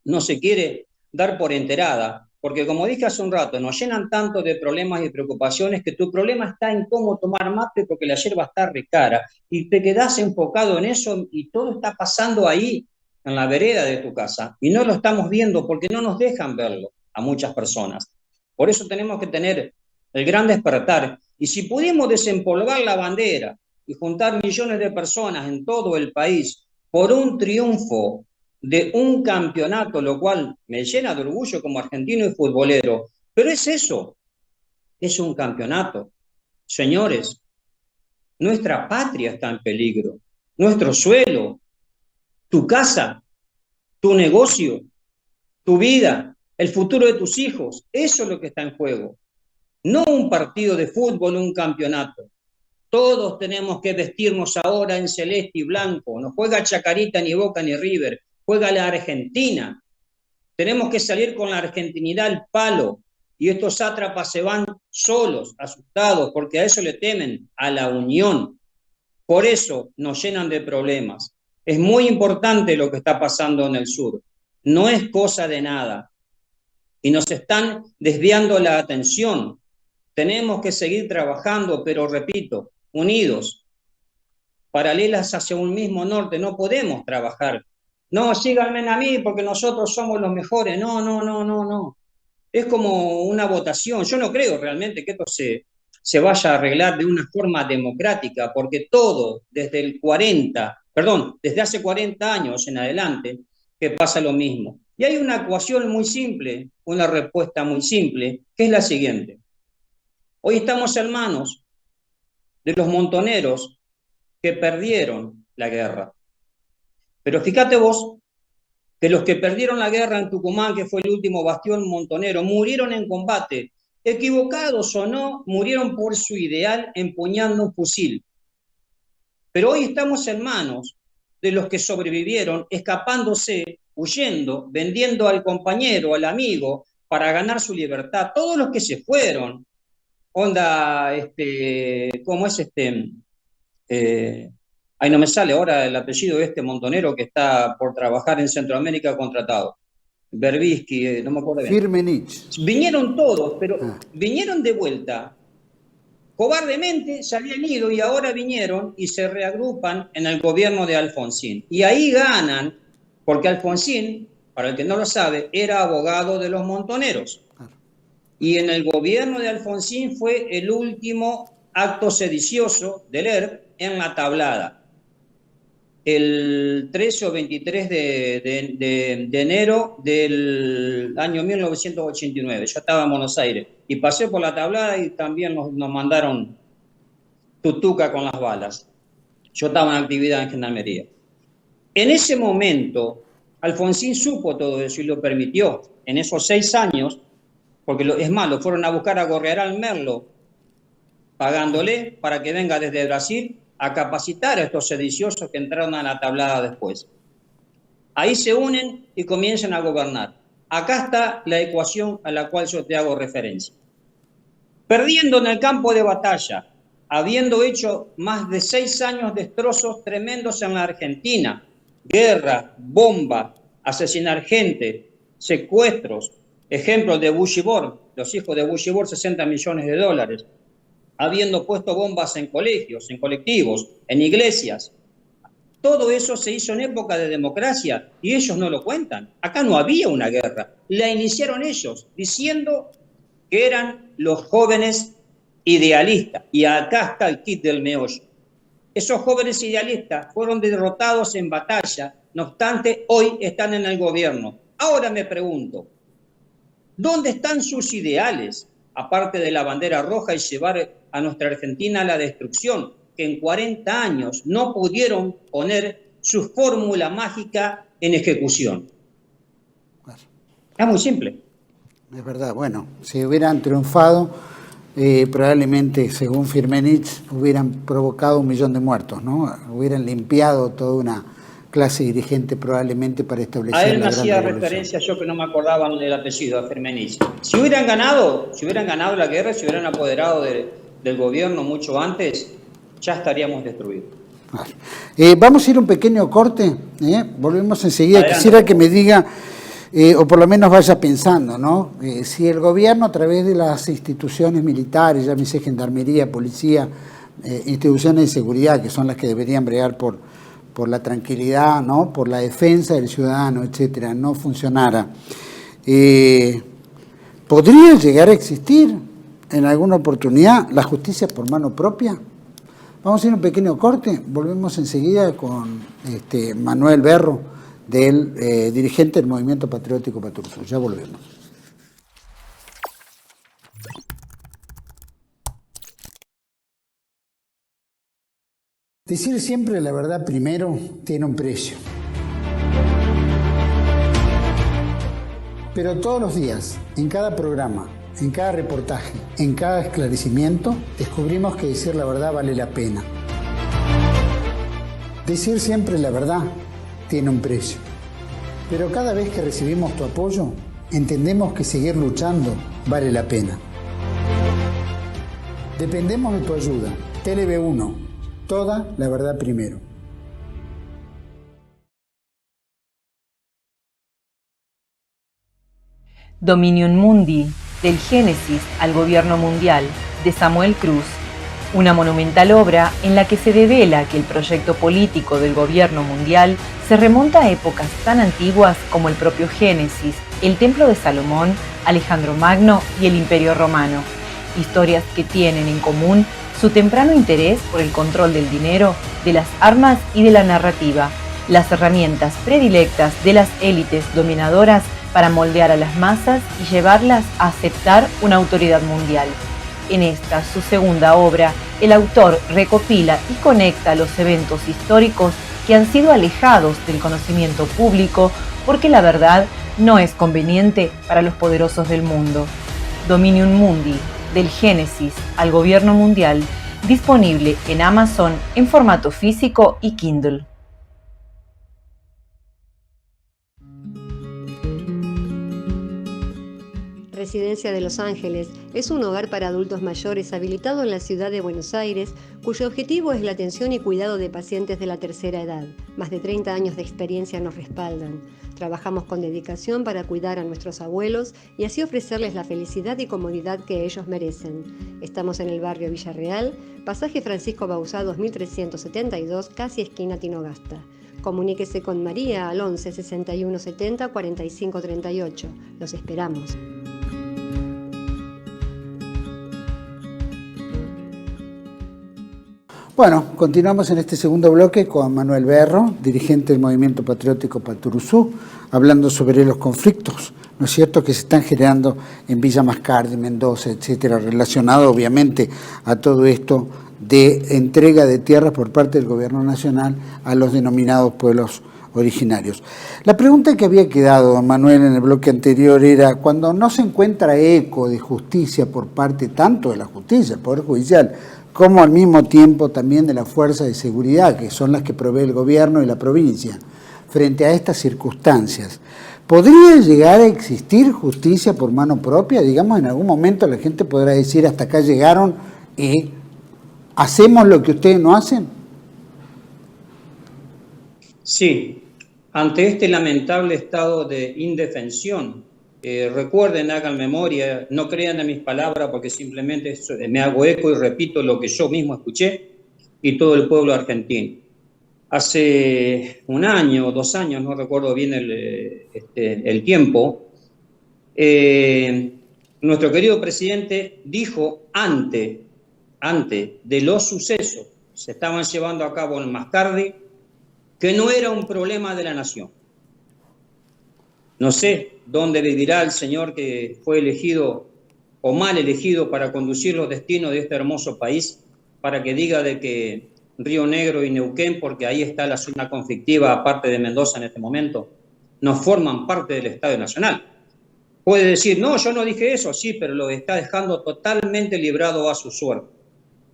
no se quiere dar por enterada, porque como dije hace un rato, nos llenan tanto de problemas y preocupaciones que tu problema está en cómo tomar mate porque la yerba está re cara, y te quedás enfocado en eso y todo está pasando ahí, en la vereda de tu casa, y no lo estamos viendo porque no nos dejan verlo a muchas personas. Por eso tenemos que tener el gran despertar, y si pudimos desempolvar la bandera y juntar millones de personas en todo el país por un triunfo de un campeonato, lo cual me llena de orgullo como argentino y futbolero. Pero es eso, es un campeonato. Señores, nuestra patria está en peligro, nuestro suelo, tu casa, tu negocio, tu vida, el futuro de tus hijos, eso es lo que está en juego. No un partido de fútbol, un campeonato. Todos tenemos que vestirnos ahora en celeste y blanco. No juega Chacarita, ni Boca, ni River. Juega la Argentina. Tenemos que salir con la argentinidad al palo. Y estos sátrapas se van solos, asustados, porque a eso le temen, a la unión. Por eso nos llenan de problemas. Es muy importante lo que está pasando en el sur. No es cosa de nada. Y nos están desviando la atención. Tenemos que seguir trabajando, pero repito, unidos, paralelas hacia un mismo norte. No podemos trabajar. No, síganme a mí porque nosotros somos los mejores. No, no, no, no, no. Es como una votación. Yo no creo realmente que esto se vaya a arreglar de una forma democrática, porque todo desde hace 40 años en adelante, que pasa lo mismo. Y hay una ecuación muy simple, una respuesta muy simple, que es la siguiente. Hoy estamos en manos de los montoneros que perdieron la guerra. Pero fíjate vos que los que perdieron la guerra en Tucumán, que fue el último bastión montonero, murieron en combate. Equivocados o no, murieron por su ideal empuñando un fusil. Pero hoy estamos en manos de los que sobrevivieron, escapándose, huyendo, vendiendo al compañero, al amigo, para ganar su libertad. Todos los que se fueron, onda, ¿cómo es ahí no me sale ahora el apellido de este montonero que está por trabajar en Centroamérica contratado. Berbisky, no me acuerdo bien. Firmenich. Vinieron todos, pero vinieron de vuelta. Cobardemente se habían ido y ahora vinieron y se reagrupan en el gobierno de Alfonsín. Y ahí ganan, porque Alfonsín, para el que no lo sabe, era abogado de los montoneros. Y en el gobierno de Alfonsín fue el último acto sedicioso del ERP en la Tablada. El 13 o 23 de enero del año 1989. Yo estaba en Buenos Aires y pasé por la Tablada y también nos mandaron tutuca con las balas. Yo estaba en actividad en Gendarmería. En ese momento, Alfonsín supo todo eso y lo permitió. En esos 6 años, porque es más, lo fueron a buscar a Gorrearán Merlo, pagándole para que venga desde Brasil a capacitar a estos sediciosos que entraron a la Tablada después. Ahí se unen y comienzan a gobernar. Acá está la ecuación a la cual yo te hago referencia. Perdiendo en el campo de batalla, habiendo hecho más de 6 años destrozos tremendos en la Argentina, guerra, bomba, asesinar gente, secuestros, ejemplos de Bushibor, los hijos de Bushibor, $60 millones, habiendo puesto bombas en colegios, en colectivos, en iglesias. Todo eso se hizo en época de democracia y ellos no lo cuentan. Acá no había una guerra, la iniciaron ellos diciendo que eran los jóvenes idealistas. Y acá está el kit del meollo. Esos jóvenes idealistas fueron derrotados en batalla, no obstante, hoy están en el gobierno. Ahora me pregunto, ¿dónde están sus ideales? Aparte de la bandera roja y llevar a nuestra Argentina a la destrucción, que en 40 años no pudieron poner su fórmula mágica en ejecución. Claro. Es muy simple. Es verdad, bueno, si hubieran triunfado, probablemente, según Firmenich, hubieran provocado 1 millón de muertos, ¿no? Hubieran limpiado toda una clase dirigente probablemente para establecer a él la me gran hacía revolución. referencia, yo que no me acordaba el apellido, a Firmenich. Si hubieran ganado la guerra, si hubieran apoderado del gobierno mucho antes, ya estaríamos destruidos. Claro. Vamos a ir a un pequeño corte, volvemos enseguida. Adelante. Quisiera que me diga, o por lo menos vaya pensando, ¿no? Si el gobierno a través de las instituciones militares, llámese Gendarmería, Policía, instituciones de seguridad, que son las que deberían bregar por la tranquilidad, ¿no? Por la defensa del ciudadano, etcétera, no funcionara, ¿podría llegar a existir en alguna oportunidad la justicia por mano propia? Vamos a ir a un pequeño corte, volvemos enseguida con Manuel Berro, del dirigente del Movimiento Patriótico Paturuzú. Ya volvemos. Decir siempre la verdad primero tiene un precio. Pero todos los días, en cada programa, en cada reportaje, en cada esclarecimiento, descubrimos que decir la verdad vale la pena. Decir siempre la verdad tiene un precio. Pero cada vez que recibimos tu apoyo, entendemos que seguir luchando vale la pena. Dependemos de tu ayuda. TLV1, toda la verdad primero. Dominium Mundi, del Génesis al Gobierno Mundial, de Samuel Cruz, una monumental obra en la que se devela que el proyecto político del Gobierno Mundial se remonta a épocas tan antiguas como el propio Génesis, el Templo de Salomón, Alejandro Magno y el Imperio Romano. Historias que tienen en común su temprano interés por el control del dinero, de las armas y de la narrativa, las herramientas predilectas de las élites dominadoras para moldear a las masas y llevarlas a aceptar una autoridad mundial. En esta, su segunda obra, el autor recopila y conecta los eventos históricos que han sido alejados del conocimiento público porque la verdad no es conveniente para los poderosos del mundo. Dominium Mundi, del Génesis al Gobierno Mundial, disponible en Amazon en formato físico y Kindle. Residencia de Los Ángeles es un hogar para adultos mayores habilitado en la ciudad de Buenos Aires, cuyo objetivo es la atención y cuidado de pacientes de la tercera edad. Más de 30 años de experiencia nos respaldan. Trabajamos con dedicación para cuidar a nuestros abuelos y así ofrecerles la felicidad y comodidad que ellos merecen. Estamos en el barrio Villarreal, pasaje Francisco Bauzá 2372, casi esquina Tinogasta. Comuníquese con María al 11 61 70 45 38. Los esperamos. Bueno, continuamos en este segundo bloque con Manuel Berro, dirigente del Movimiento Patriótico Paturuzú, hablando sobre los conflictos, ¿no es cierto?, que se están generando en Villa Mascardi, Mendoza, etcétera, relacionado obviamente a todo esto de entrega de tierras por parte del Gobierno Nacional a los denominados pueblos originarios. La pregunta que había quedado, Manuel, en el bloque anterior era, cuando no se encuentra eco de justicia por parte tanto de la justicia, el Poder Judicial, como al mismo tiempo también de las fuerzas de seguridad, que son las que provee el gobierno y la provincia, frente a estas circunstancias, ¿podría llegar a existir justicia por mano propia? Digamos, en algún momento la gente podrá decir, hasta acá llegaron y ¿hacemos lo que ustedes no hacen? Sí, ante este lamentable estado de indefensión, recuerden, hagan memoria, no crean en mis palabras porque simplemente me hago eco y repito lo que yo mismo escuché y todo el pueblo argentino. Hace un año o 2 años, no recuerdo bien el tiempo, nuestro querido presidente dijo antes de los sucesos que se estaban llevando a cabo en Mascardi, que no era un problema de la nación. No sé dónde vivirá el señor que fue elegido o mal elegido para conducir los destinos de este hermoso país, para que diga de que Río Negro y Neuquén, porque ahí está la zona conflictiva, aparte de Mendoza en este momento, no forman parte del Estado Nacional. Puede decir, no, yo no dije eso, sí, pero lo está dejando totalmente librado a su suerte.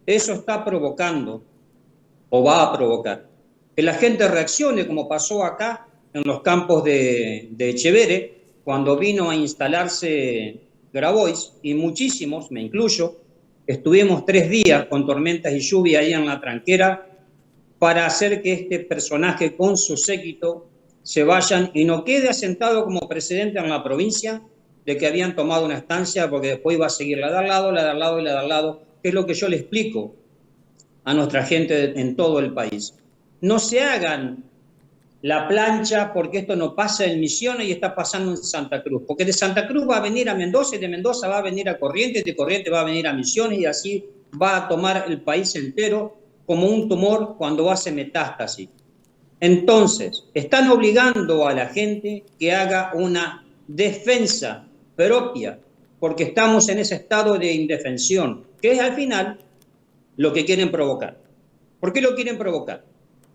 Eso está provocando, o va a provocar, que la gente reaccione como pasó acá en los campos de Echevere, cuando vino a instalarse Grabois, y muchísimos, me incluyo, estuvimos 3 días con tormentas y lluvia ahí en la tranquera para hacer que este personaje con su séquito se vayan y no quede asentado como precedente en la provincia de que habían tomado una estancia, porque después iba a seguir la de al lado, la de al lado y la de al lado, que es lo que yo le explico a nuestra gente en todo el país. No se hagan la plancha porque esto no pasa en Misiones y está pasando en Santa Cruz, porque de Santa Cruz va a venir a Mendoza y de Mendoza va a venir a Corrientes, de Corrientes va a venir a Misiones y así va a tomar el país entero como un tumor cuando hace metástasis. Entonces, están obligando a la gente que haga una defensa propia, porque estamos en ese estado de indefensión, que es al final lo que quieren provocar. ¿Por qué lo quieren provocar?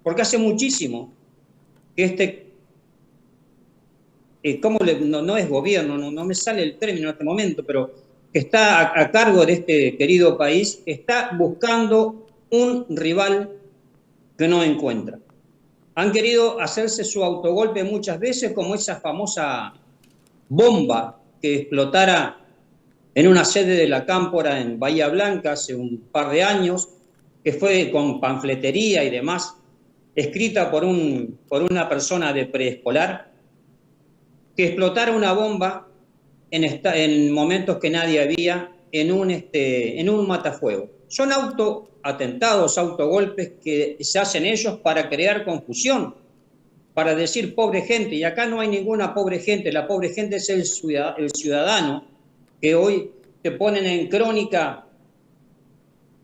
Porque hace muchísimo que no es gobierno, no me sale el término en este momento, pero que está a cargo de este querido país, está buscando un rival que no encuentra. Han querido hacerse su autogolpe muchas veces, como esa famosa bomba que explotara en una sede de la Cámpora en Bahía Blanca hace un par de años, que fue con panfletería y demás, escrita por una persona de preescolar, que explotara una bomba en momentos que nadie había en un matafuego. Son autoatentados, autogolpes que se hacen ellos para crear confusión, para decir pobre gente, y acá no hay ninguna pobre gente, la pobre gente es el ciudadano que hoy te ponen en crónica,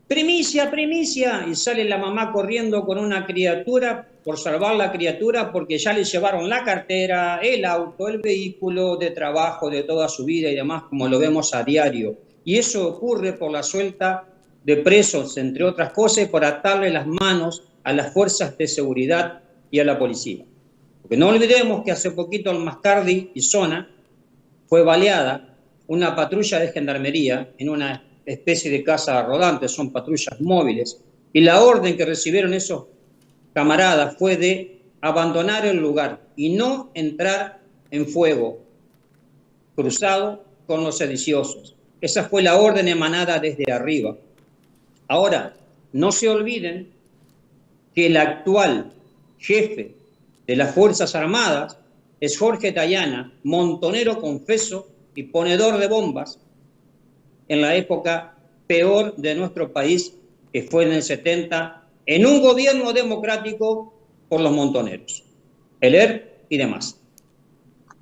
primicia, primicia, y sale la mamá corriendo con una criatura por salvar la criatura porque ya le llevaron la cartera, el auto, el vehículo de trabajo de toda su vida y demás, como lo vemos a diario. Y eso ocurre por la suelta de presos, entre otras cosas, por atarle las manos a las fuerzas de seguridad y a la policía. Porque no olvidemos que hace poquito en Mascardi y zona fue baleada una patrulla de gendarmería en una especie de casa rodante, son patrullas móviles, y la orden que recibieron esos camaradas fue de abandonar el lugar y no entrar en fuego cruzado con los sediciosos. Esa fue la orden emanada desde arriba. Ahora, no se olviden que el actual jefe de las Fuerzas Armadas es Jorge Tayana, montonero confeso y ponedor de bombas en la época peor de nuestro país, que fue en el 70, en un gobierno democrático por los montoneros, el ERP y demás.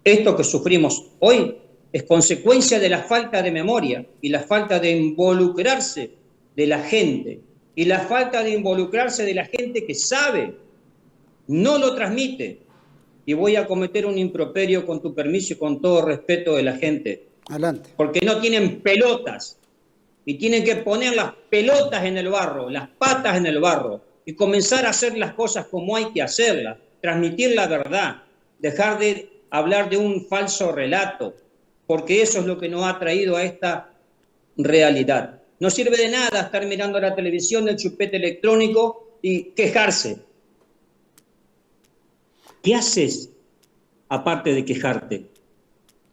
Esto que sufrimos hoy es consecuencia de la falta de memoria y la falta de involucrarse de la gente, y la falta de involucrarse de la gente que sabe, no lo transmite. Y voy a cometer un improperio con tu permiso y con todo respeto de la gente. Adelante. Porque no tienen pelotas y tienen que poner las pelotas en el barro, las patas en el barro y comenzar a hacer las cosas como hay que hacerlas, transmitir la verdad, dejar de hablar de un falso relato, porque eso es lo que nos ha traído a esta realidad. No sirve de nada estar mirando la televisión, el chupete electrónico y quejarse. ¿Qué haces aparte de quejarte?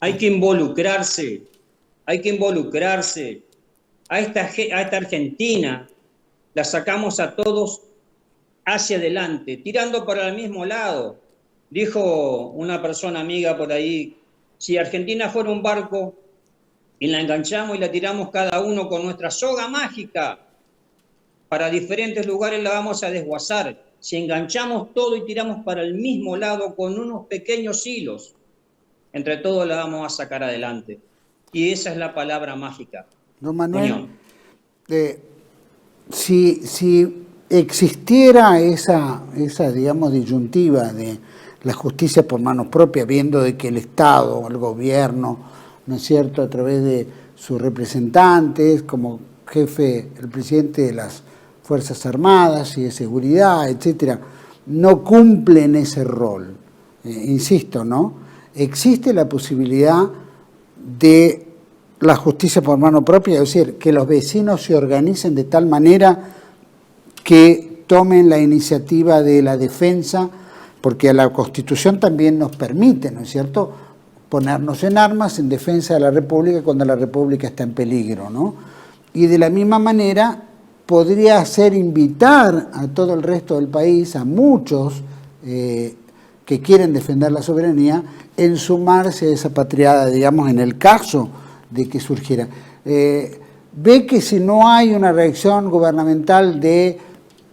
Hay que involucrarse, hay que involucrarse. A esta Argentina la sacamos a todos hacia adelante, tirando para el mismo lado. Dijo una persona amiga por ahí, si Argentina fuera un barco y la enganchamos y la tiramos cada uno con nuestra soga mágica, para diferentes lugares la vamos a desguazar. Si enganchamos todo y tiramos para el mismo lado con unos pequeños hilos, entre todos la vamos a sacar adelante. Y esa es la palabra mágica. Don Manuel, si existiera esa digamos, disyuntiva de la justicia por manos propias, viendo de que el Estado, el gobierno, ¿no es cierto?, a través de sus representantes, como jefe, el presidente de las Fuerzas Armadas y de Seguridad, etcétera, no cumplen ese rol. Insisto, ¿no? Existe la posibilidad de la justicia por mano propia, es decir, que los vecinos se organicen de tal manera que tomen la iniciativa de la defensa, porque la Constitución también nos permite, ¿no es cierto?, ponernos en armas en defensa de la República cuando la República está en peligro, ¿no? Y de la misma manera podría ser invitar a todo el resto del país, a muchos que quieren defender la soberanía, en sumarse a esa patriada, digamos, en el caso de que surgiera. Ve que si no hay una reacción gubernamental de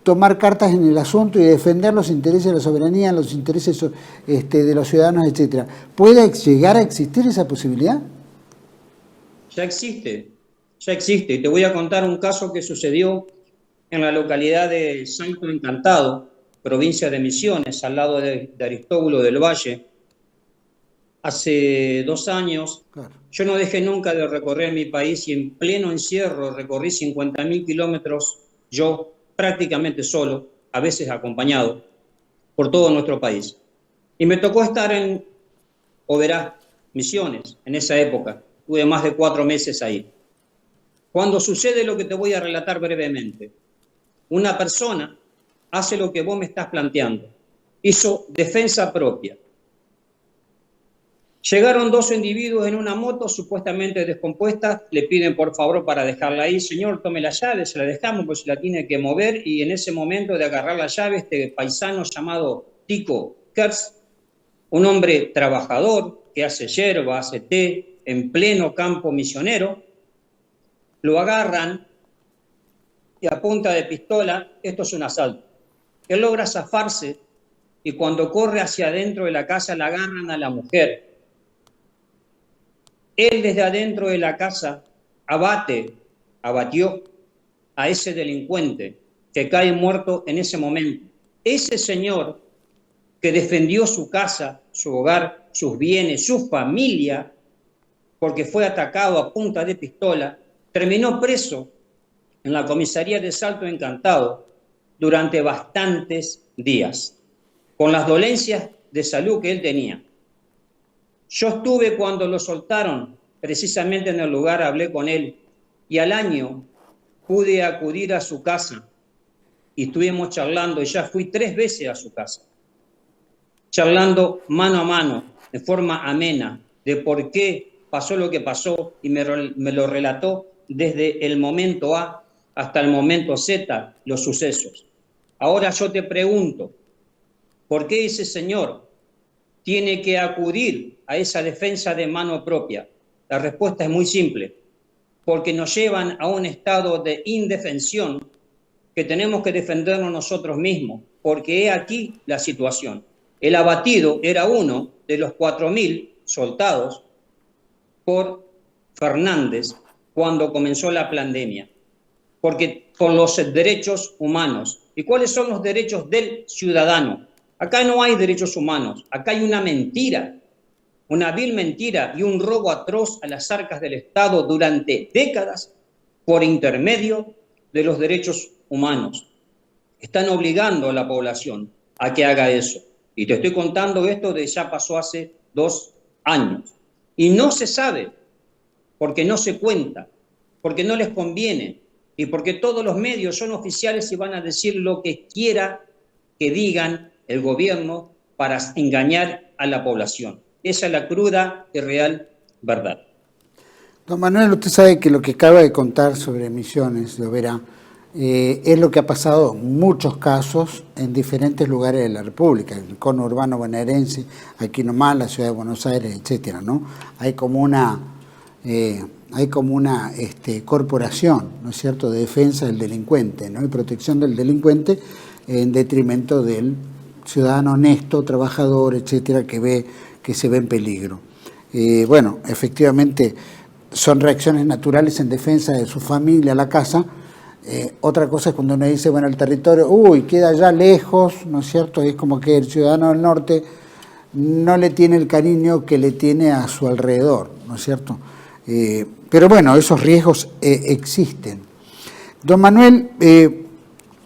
tomar cartas en el asunto y defender los intereses de la soberanía, los intereses de los ciudadanos, etcétera, ¿puede llegar a existir esa posibilidad? Ya existe. Y te voy a contar un caso que sucedió en la localidad de Salto Encantado, provincia de Misiones, al lado de Aristóbulo del Valle. Hace 2 años, Claro. yo no dejé nunca de recorrer mi país y en pleno encierro recorrí 50.000 kilómetros yo, prácticamente solo, a veces acompañado, por todo nuestro país. Y me tocó estar en Oberá, Misiones, en esa época. Tuve más de 4 meses ahí. Cuando sucede lo que te voy a relatar brevemente, una persona hace lo que vos me estás planteando. Hizo defensa propia. Llegaron 2 individuos en una moto supuestamente descompuesta, le piden por favor para dejarla ahí. Señor, tome la llave, se la dejamos, pues se la tiene que mover. Y en ese momento de agarrar la llave, este paisano llamado Tico Kers, un hombre trabajador que hace yerba, hace té, en pleno campo misionero, lo agarran y a punta de pistola, esto es un asalto. Él logra zafarse y cuando corre hacia adentro de la casa la agarran a la mujer. Él desde adentro de la casa abatió a ese delincuente que cae muerto en ese momento. Ese señor que defendió su casa, su hogar, sus bienes, su familia, porque fue atacado a punta de pistola, terminó preso en la comisaría de Salto Encantado durante bastantes días, con las dolencias de salud que él tenía. Yo estuve cuando lo soltaron, precisamente en el lugar, hablé con él, y al año pude acudir a su casa y estuvimos charlando, y ya fui 3 veces a su casa, charlando mano a mano, de forma amena, de por qué pasó lo que pasó, y me lo relató desde el momento A hasta el momento Z, los sucesos. Ahora yo te pregunto, ¿por qué ese señor tiene que acudir a esa defensa de mano propia? La respuesta es muy simple, porque nos llevan a un estado de indefensión que tenemos que defendernos nosotros mismos, porque he aquí la situación. El abatido era uno de los 4.000 soltados por Fernández cuando comenzó la pandemia, porque por los derechos humanos. ¿Y cuáles son los derechos del ciudadano? Acá no hay derechos humanos, acá hay una mentira, una vil mentira y un robo atroz a las arcas del Estado durante décadas por intermedio de los derechos humanos. Están obligando a la población a que haga eso. Y te estoy contando esto de ya pasó hace 2 años. Y no se sabe, porque no se cuenta, porque no les conviene y porque todos los medios son oficiales y van a decir lo que quiera que digan el gobierno para engañar a la población. Esa es la cruda y real verdad. Don Manuel, usted sabe que lo que acaba de contar sobre Misiones de Oberá es lo que ha pasado en muchos casos en diferentes lugares de la República, el cono urbano bonaerense, aquí nomás, la ciudad de Buenos Aires, etcétera, ¿no? Hay como una corporación, ¿no es cierto?, de defensa del delincuente, ¿no?, y protección del delincuente en detrimento del ciudadano honesto, trabajador, etcétera, que se ve en peligro. Bueno, efectivamente son reacciones naturales en defensa de su familia, la casa. Otra cosa es cuando uno dice, bueno, el territorio, queda allá lejos, ¿no es cierto? Es como que el ciudadano del norte no le tiene el cariño que le tiene a su alrededor, ¿no es cierto? Pero bueno, esos riesgos existen. Don Manuel,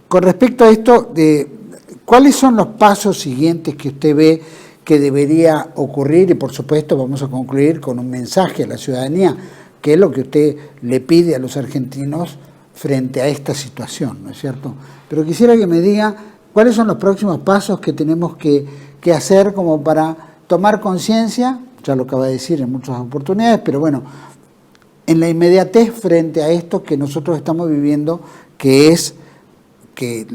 con respecto a esto, ¿cuáles son los pasos siguientes que usted ve que debería ocurrir? Y por supuesto vamos a concluir con un mensaje a la ciudadanía, que es lo que usted le pide a los argentinos frente a esta situación, ¿no es cierto? Pero quisiera que me diga cuáles son los próximos pasos que tenemos que hacer como para tomar conciencia, ya lo acaba de decir en muchas oportunidades, pero bueno, en la inmediatez frente a esto que nosotros estamos viviendo, que es que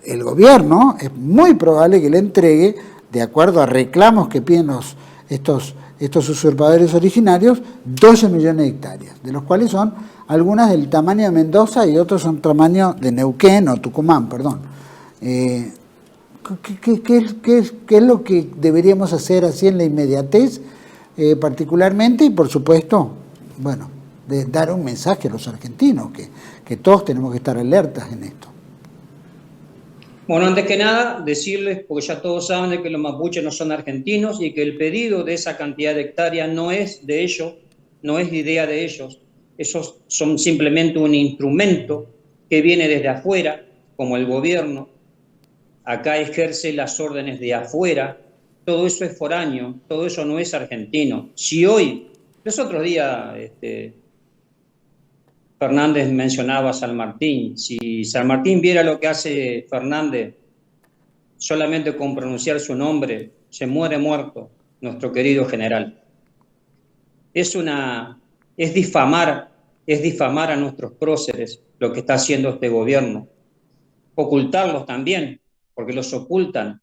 el gobierno es muy probable que le entregue, de acuerdo a reclamos que piden estos usurpadores originarios, 12 millones de hectáreas, de los cuales son algunas del tamaño de Mendoza y otros son tamaño de Neuquén o Tucumán, perdón. ¿Qué es lo que deberíamos hacer así en la inmediatez particularmente? Y por supuesto, bueno, de dar un mensaje a los argentinos, que todos tenemos que estar alertas en esto. Bueno, antes que nada, decirles, porque ya todos saben de que los mapuches no son argentinos y que el pedido de esa cantidad de hectáreas no es de ellos, no es de idea de ellos. Esos son simplemente un instrumento que viene desde afuera, como el gobierno. Acá ejerce las órdenes de afuera. Todo eso es foráneo, todo eso no es argentino. Si hoy, los otros días, Fernández mencionaba a San Martín. Si San Martín viera lo que hace Fernández, solamente con pronunciar su nombre, se muere muerto, nuestro querido general. Es difamar a nuestros próceres lo que está haciendo este gobierno. Ocultarlos también, porque los ocultan.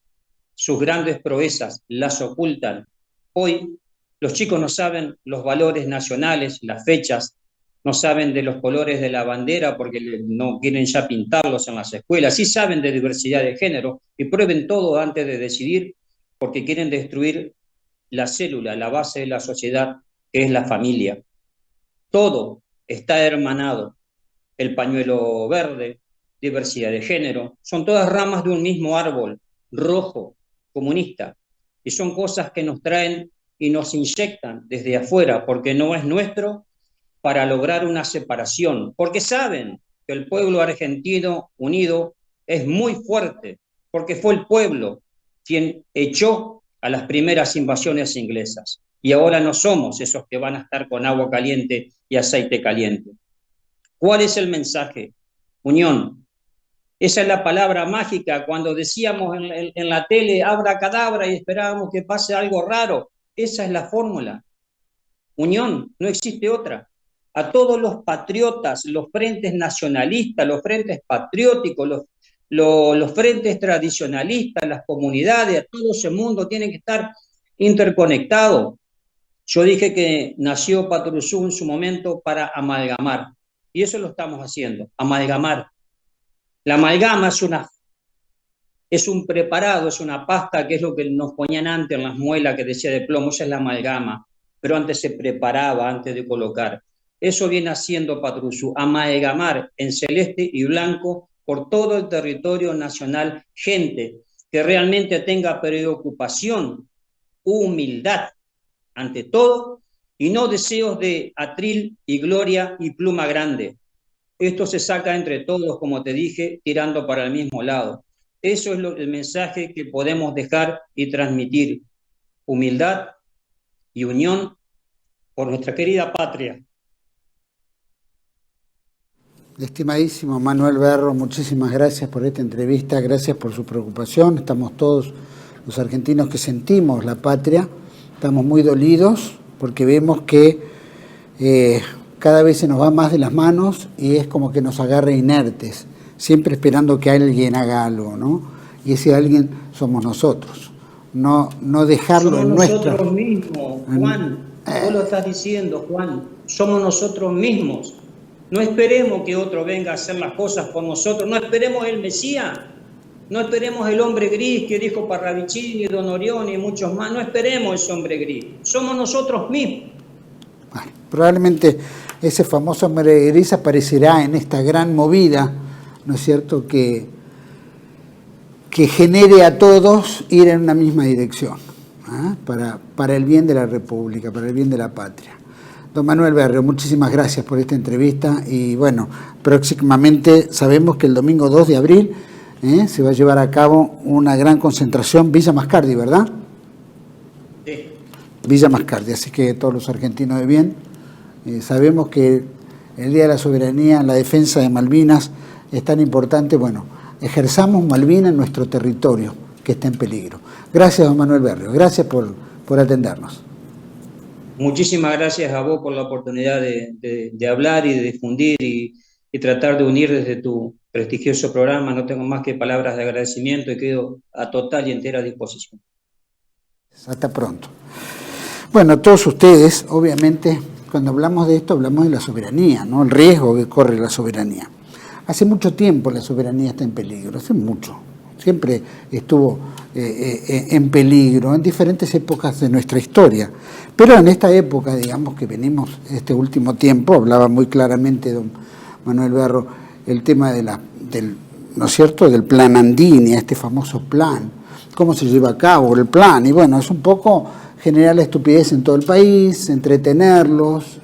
Sus grandes proezas las ocultan. Hoy los chicos no saben los valores nacionales, las fechas, no saben de los colores de la bandera porque no quieren ya pintarlos en las escuelas. Sí saben de diversidad de género y prueben todo antes de decidir porque quieren destruir la célula, la base de la sociedad, que es la familia. Todo está hermanado. El pañuelo verde, diversidad de género, son todas ramas de un mismo árbol, rojo, comunista. Y son cosas que nos traen y nos inyectan desde afuera porque no es nuestro, para lograr una separación, porque saben que el pueblo argentino unido es muy fuerte, porque fue el pueblo quien echó a las primeras invasiones inglesas. Y ahora no somos esos que van a estar con agua caliente y aceite caliente. ¿Cuál es el mensaje? Unión. Esa es la palabra mágica. Cuando decíamos en la tele, abracadabra, y esperábamos que pase algo raro. Esa es la fórmula. Unión, no existe otra. A todos los patriotas, los frentes nacionalistas, los frentes patrióticos, los frentes tradicionalistas, las comunidades, a todo ese mundo tiene que estar interconectado. Yo dije que nació Patoruzú en su momento para amalgamar, y eso lo estamos haciendo, amalgamar. La amalgama es un preparado, es una pasta, que es lo que nos ponían antes en las muelas que decía de plomo, esa es la amalgama, pero antes se preparaba, antes de colocar. Eso viene haciendo Patoruzú, amalgamar en celeste y blanco por todo el territorio nacional gente que realmente tenga preocupación, humildad ante todo y no deseos de atril y gloria y pluma grande. Esto se saca entre todos, como te dije, tirando para el mismo lado. Eso es el mensaje que podemos dejar y transmitir. Humildad y unión por nuestra querida patria. Estimadísimo Manuel Berro, muchísimas gracias por esta entrevista, gracias por su preocupación. Estamos todos los argentinos que sentimos la patria, estamos muy dolidos porque vemos que cada vez se nos va más de las manos y es como que nos agarra inertes, siempre esperando que alguien haga algo, ¿no? Y ese alguien somos nosotros, no dejarlo en nuestra... Somos nosotros mismos, Juan, vos lo estás diciendo, Juan, somos nosotros mismos. No esperemos que otro venga a hacer las cosas por nosotros, no esperemos el Mesías, no esperemos el hombre gris que dijo Parravicini, Don Orión y muchos más, no esperemos ese hombre gris, somos nosotros mismos. Bueno, probablemente ese famoso hombre gris aparecerá en esta gran movida, ¿no es cierto?, que genere a todos ir en una misma dirección, ¿eh? para el bien de la República, para el bien de la patria. Don Manuel Berro, muchísimas gracias por esta entrevista y bueno, próximamente sabemos que el domingo 2 de abril se va a llevar a cabo una gran concentración Villa Mascardi, ¿verdad? Sí. Villa Mascardi, así que todos los argentinos de bien sabemos que el Día de la Soberanía, la defensa de Malvinas es tan importante, bueno, ejerzamos Malvinas en nuestro territorio que está en peligro. Gracias, don Manuel Berro, gracias por atendernos. Muchísimas gracias a vos por la oportunidad de hablar y de difundir y tratar de unir desde tu prestigioso programa. No tengo más que palabras de agradecimiento y quedo a total y entera disposición. Hasta pronto. Bueno, todos ustedes, obviamente, cuando hablamos de esto, hablamos de la soberanía, ¿no? El riesgo que corre la soberanía. Hace mucho tiempo la soberanía está en peligro, hace mucho. Siempre estuvo en peligro en diferentes épocas de nuestra historia. Pero en esta época, digamos que venimos este último tiempo, hablaba muy claramente don Manuel Berro, el tema de ¿no es cierto?, del plan Andini, este famoso plan, cómo se lleva a cabo el plan, y bueno, es un poco generar la estupidez en todo el país, entretenerlos,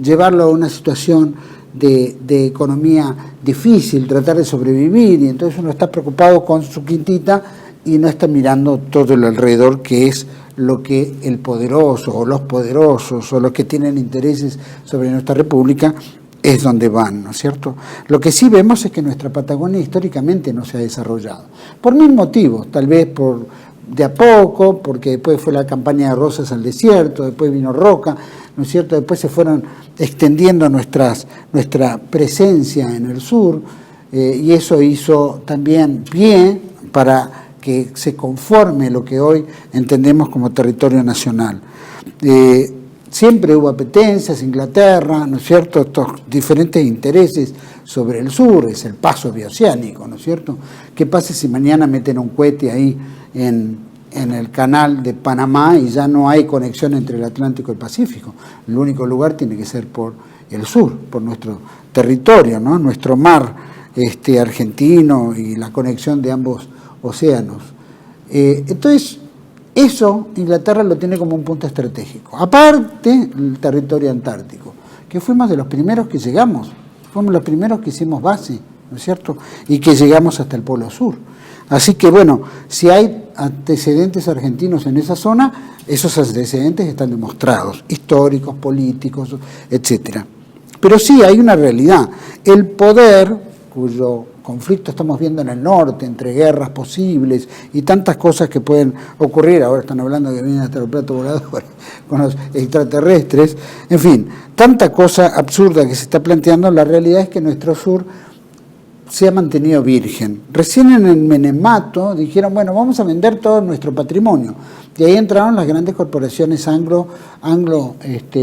llevarlo a una situación de economía difícil, tratar de sobrevivir, y entonces uno está preocupado con su quintita y no está mirando todo el alrededor, que es lo que el poderoso o los poderosos o los que tienen intereses sobre nuestra república es donde van, ¿no es cierto? Lo que sí vemos es que nuestra Patagonia históricamente no se ha desarrollado, por mil motivos, tal vez por de a poco, porque después fue la campaña de Rosas al desierto, después vino Roca, ¿no es cierto? Después se fueron extendiendo nuestra presencia en el sur, y eso hizo también pie para que se conforme lo que hoy entendemos como territorio nacional. Siempre hubo apetencias, Inglaterra, ¿no es cierto?, estos diferentes intereses sobre el sur, es el paso bioceánico, ¿no es cierto? ¿Qué pasa si mañana meten un cohete ahí en el canal de Panamá y ya no hay conexión entre el Atlántico y el Pacífico? El único lugar tiene que ser por el sur, por nuestro territorio, ¿no?, nuestro mar argentino y la conexión de ambos océanos. Entonces, eso Inglaterra lo tiene como un punto estratégico. Aparte, el territorio antártico, que fuimos de los primeros que llegamos, fuimos los primeros que hicimos base, ¿no es cierto?, y que llegamos hasta el Polo Sur. Así que, bueno, si hay antecedentes argentinos en esa zona, esos antecedentes están demostrados, históricos, políticos, etc. Pero sí hay una realidad. El poder, cuyo conflicto estamos viendo en el norte, entre guerras posibles y tantas cosas que pueden ocurrir, ahora están hablando que vienen hasta los platos voladores con los extraterrestres, en fin, tanta cosa absurda que se está planteando, la realidad es que nuestro sur se ha mantenido virgen. Recién en el Menemato dijeron, bueno, vamos a vender todo nuestro patrimonio. Y ahí entraron las grandes corporaciones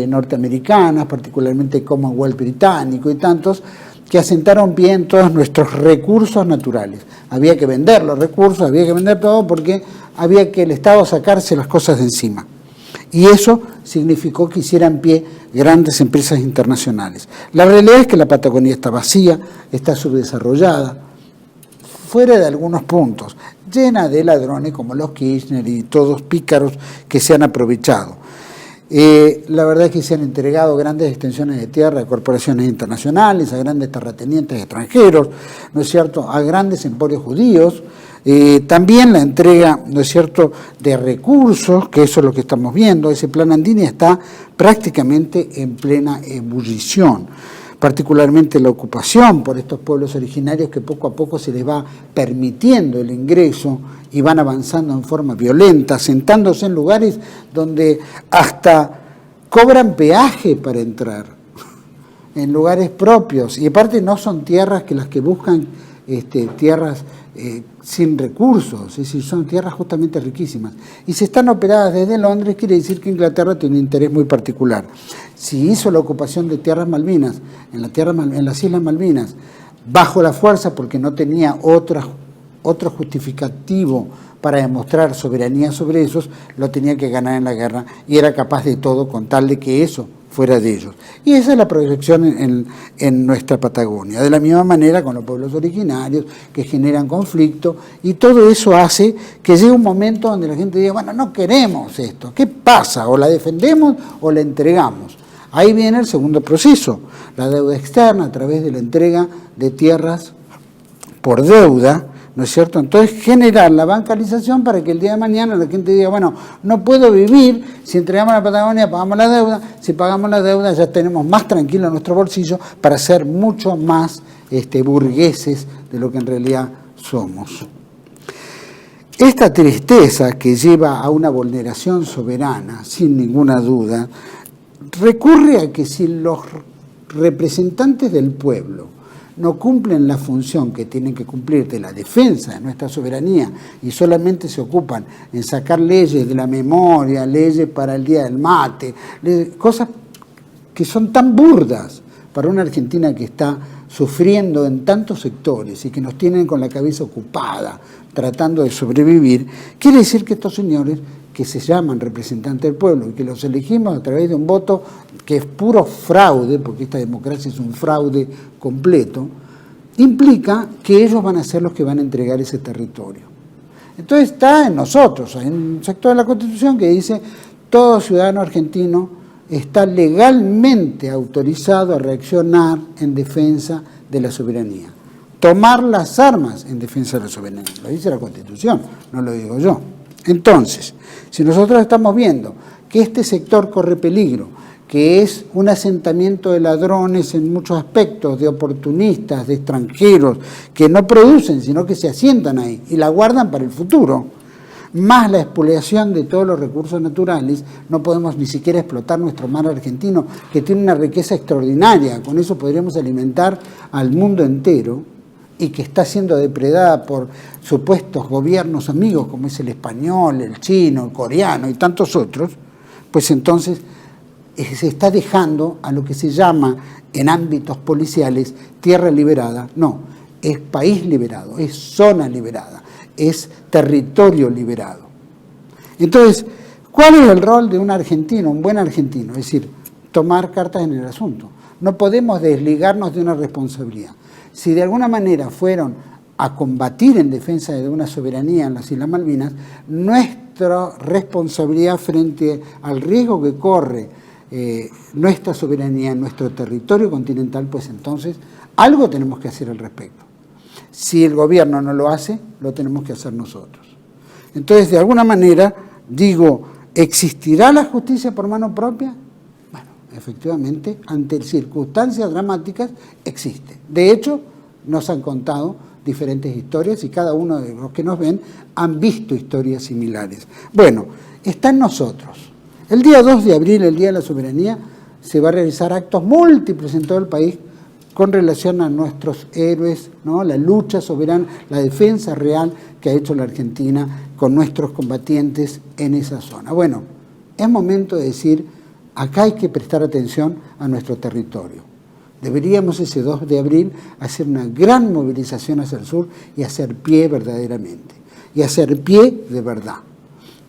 norteamericanas, particularmente Commonwealth británico y tantos, que asentaron pie en todos nuestros recursos naturales. Había que vender los recursos, había que vender todo porque había que el Estado sacarse las cosas de encima. Y eso significó que hicieran pie grandes empresas internacionales. La realidad es que la Patagonia está vacía, está subdesarrollada, fuera de algunos puntos, llena de ladrones como los Kirchner y todos pícaros que se han aprovechado. La verdad es que se han entregado grandes extensiones de tierra a corporaciones internacionales, a grandes terratenientes extranjeros, ¿no es cierto?, a grandes emporios judíos. También la entrega, ¿no es cierto?, de recursos, que eso es lo que estamos viendo. Ese plan Andini está prácticamente en plena ebullición, particularmente la ocupación por estos pueblos originarios que poco a poco se les va permitiendo el ingreso y van avanzando en forma violenta, sentándose en lugares donde hasta cobran peaje para entrar, en lugares propios, y aparte no son tierras que las que buscan tierras sin recursos, es decir, son tierras justamente riquísimas. Y si están operadas desde Londres, quiere decir que Inglaterra tiene un interés muy particular. Si hizo la ocupación de tierras Malvinas, en las Islas Malvinas, bajo la fuerza porque no tenía otro justificativo para demostrar soberanía sobre esos, lo tenía que ganar en la guerra y era capaz de todo con tal de que eso fuera de ellos. Y esa es la proyección en nuestra Patagonia. De la misma manera con los pueblos originarios que generan conflicto, y todo eso hace que llegue un momento donde la gente diga, bueno, no queremos esto, ¿qué pasa? O la defendemos o la entregamos. Ahí viene el segundo proceso, la deuda externa a través de la entrega de tierras por deuda, ¿no es cierto? Entonces generar la bancarización para que el día de mañana la gente diga, bueno, no puedo vivir, si entregamos la Patagonia pagamos la deuda, si pagamos la deuda ya tenemos más tranquilo nuestro bolsillo para ser mucho más burgueses de lo que en realidad somos. Esta tristeza que lleva a una vulneración soberana, sin ninguna duda, recurre a que si los representantes del pueblo no cumplen la función que tienen que cumplir de la defensa de nuestra soberanía y solamente se ocupan en sacar leyes de la memoria, leyes para el día del mate, cosas que son tan burdas para una Argentina que está sufriendo en tantos sectores y que nos tienen con la cabeza ocupada tratando de sobrevivir, quiere decir que estos señores que se llaman representantes del pueblo y que los elegimos a través de un voto que es puro fraude, porque esta democracia es un fraude completo, implica que ellos van a ser los que van a entregar ese territorio. Entonces está en nosotros, hay un sector de la Constitución que dice todo ciudadano argentino está legalmente autorizado a reaccionar en defensa de la soberanía. Tomar las armas en defensa de la soberanía. Lo dice la Constitución, no lo digo yo. Entonces, si nosotros estamos viendo que este sector corre peligro, que es un asentamiento de ladrones en muchos aspectos, de oportunistas, de extranjeros, que no producen, sino que se asientan ahí y la guardan para el futuro, más la expoliación de todos los recursos naturales, no podemos ni siquiera explotar nuestro mar argentino, que tiene una riqueza extraordinaria, con eso podríamos alimentar al mundo entero, y que está siendo depredada por supuestos gobiernos amigos, como es el español, el chino, el coreano y tantos otros, pues entonces se está dejando a lo que se llama en ámbitos policiales tierra liberada. No, es país liberado, es zona liberada, es territorio liberado. Entonces, ¿cuál es el rol de un argentino, un buen argentino? Es decir, tomar cartas en el asunto. No podemos desligarnos de una responsabilidad. Si de alguna manera fueron a combatir en defensa de una soberanía en las Islas Malvinas, nuestra responsabilidad frente al riesgo que corre nuestra soberanía en nuestro territorio continental, pues entonces algo tenemos que hacer al respecto. Si el gobierno no lo hace, lo tenemos que hacer nosotros. Entonces, de alguna manera, digo, ¿existirá la justicia por mano propia? Bueno, efectivamente, ante circunstancias dramáticas, existe. De hecho, nos han contado diferentes historias y cada uno de los que nos ven han visto historias similares. Bueno, está en nosotros. El día 2 de abril, el Día de la Soberanía, se va a realizar actos múltiples en todo el país con relación a nuestros héroes, ¿no? La lucha soberana, la defensa real que ha hecho la Argentina con nuestros combatientes en esa zona. Bueno, es momento de decir, acá hay que prestar atención a nuestro territorio. Deberíamos ese 2 de abril hacer una gran movilización hacia el sur y hacer pie verdaderamente, y hacer pie de verdad.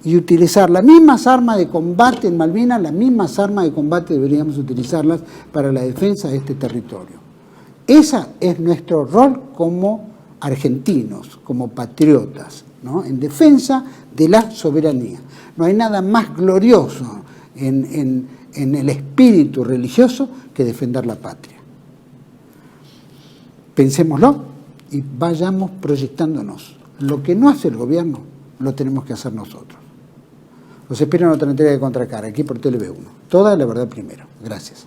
Y utilizar las mismas armas de combate en Malvinas, las mismas armas de combate deberíamos utilizarlas para la defensa de este territorio. Ese es nuestro rol como argentinos, como patriotas, ¿no? En defensa de la soberanía. No hay nada más glorioso en el espíritu religioso que defender la patria. Pensémoslo y vayamos proyectándonos. Lo que no hace el gobierno, lo tenemos que hacer nosotros. Los espero en otra entrega de Contracara, aquí por TV1. Toda la verdad primero. Gracias.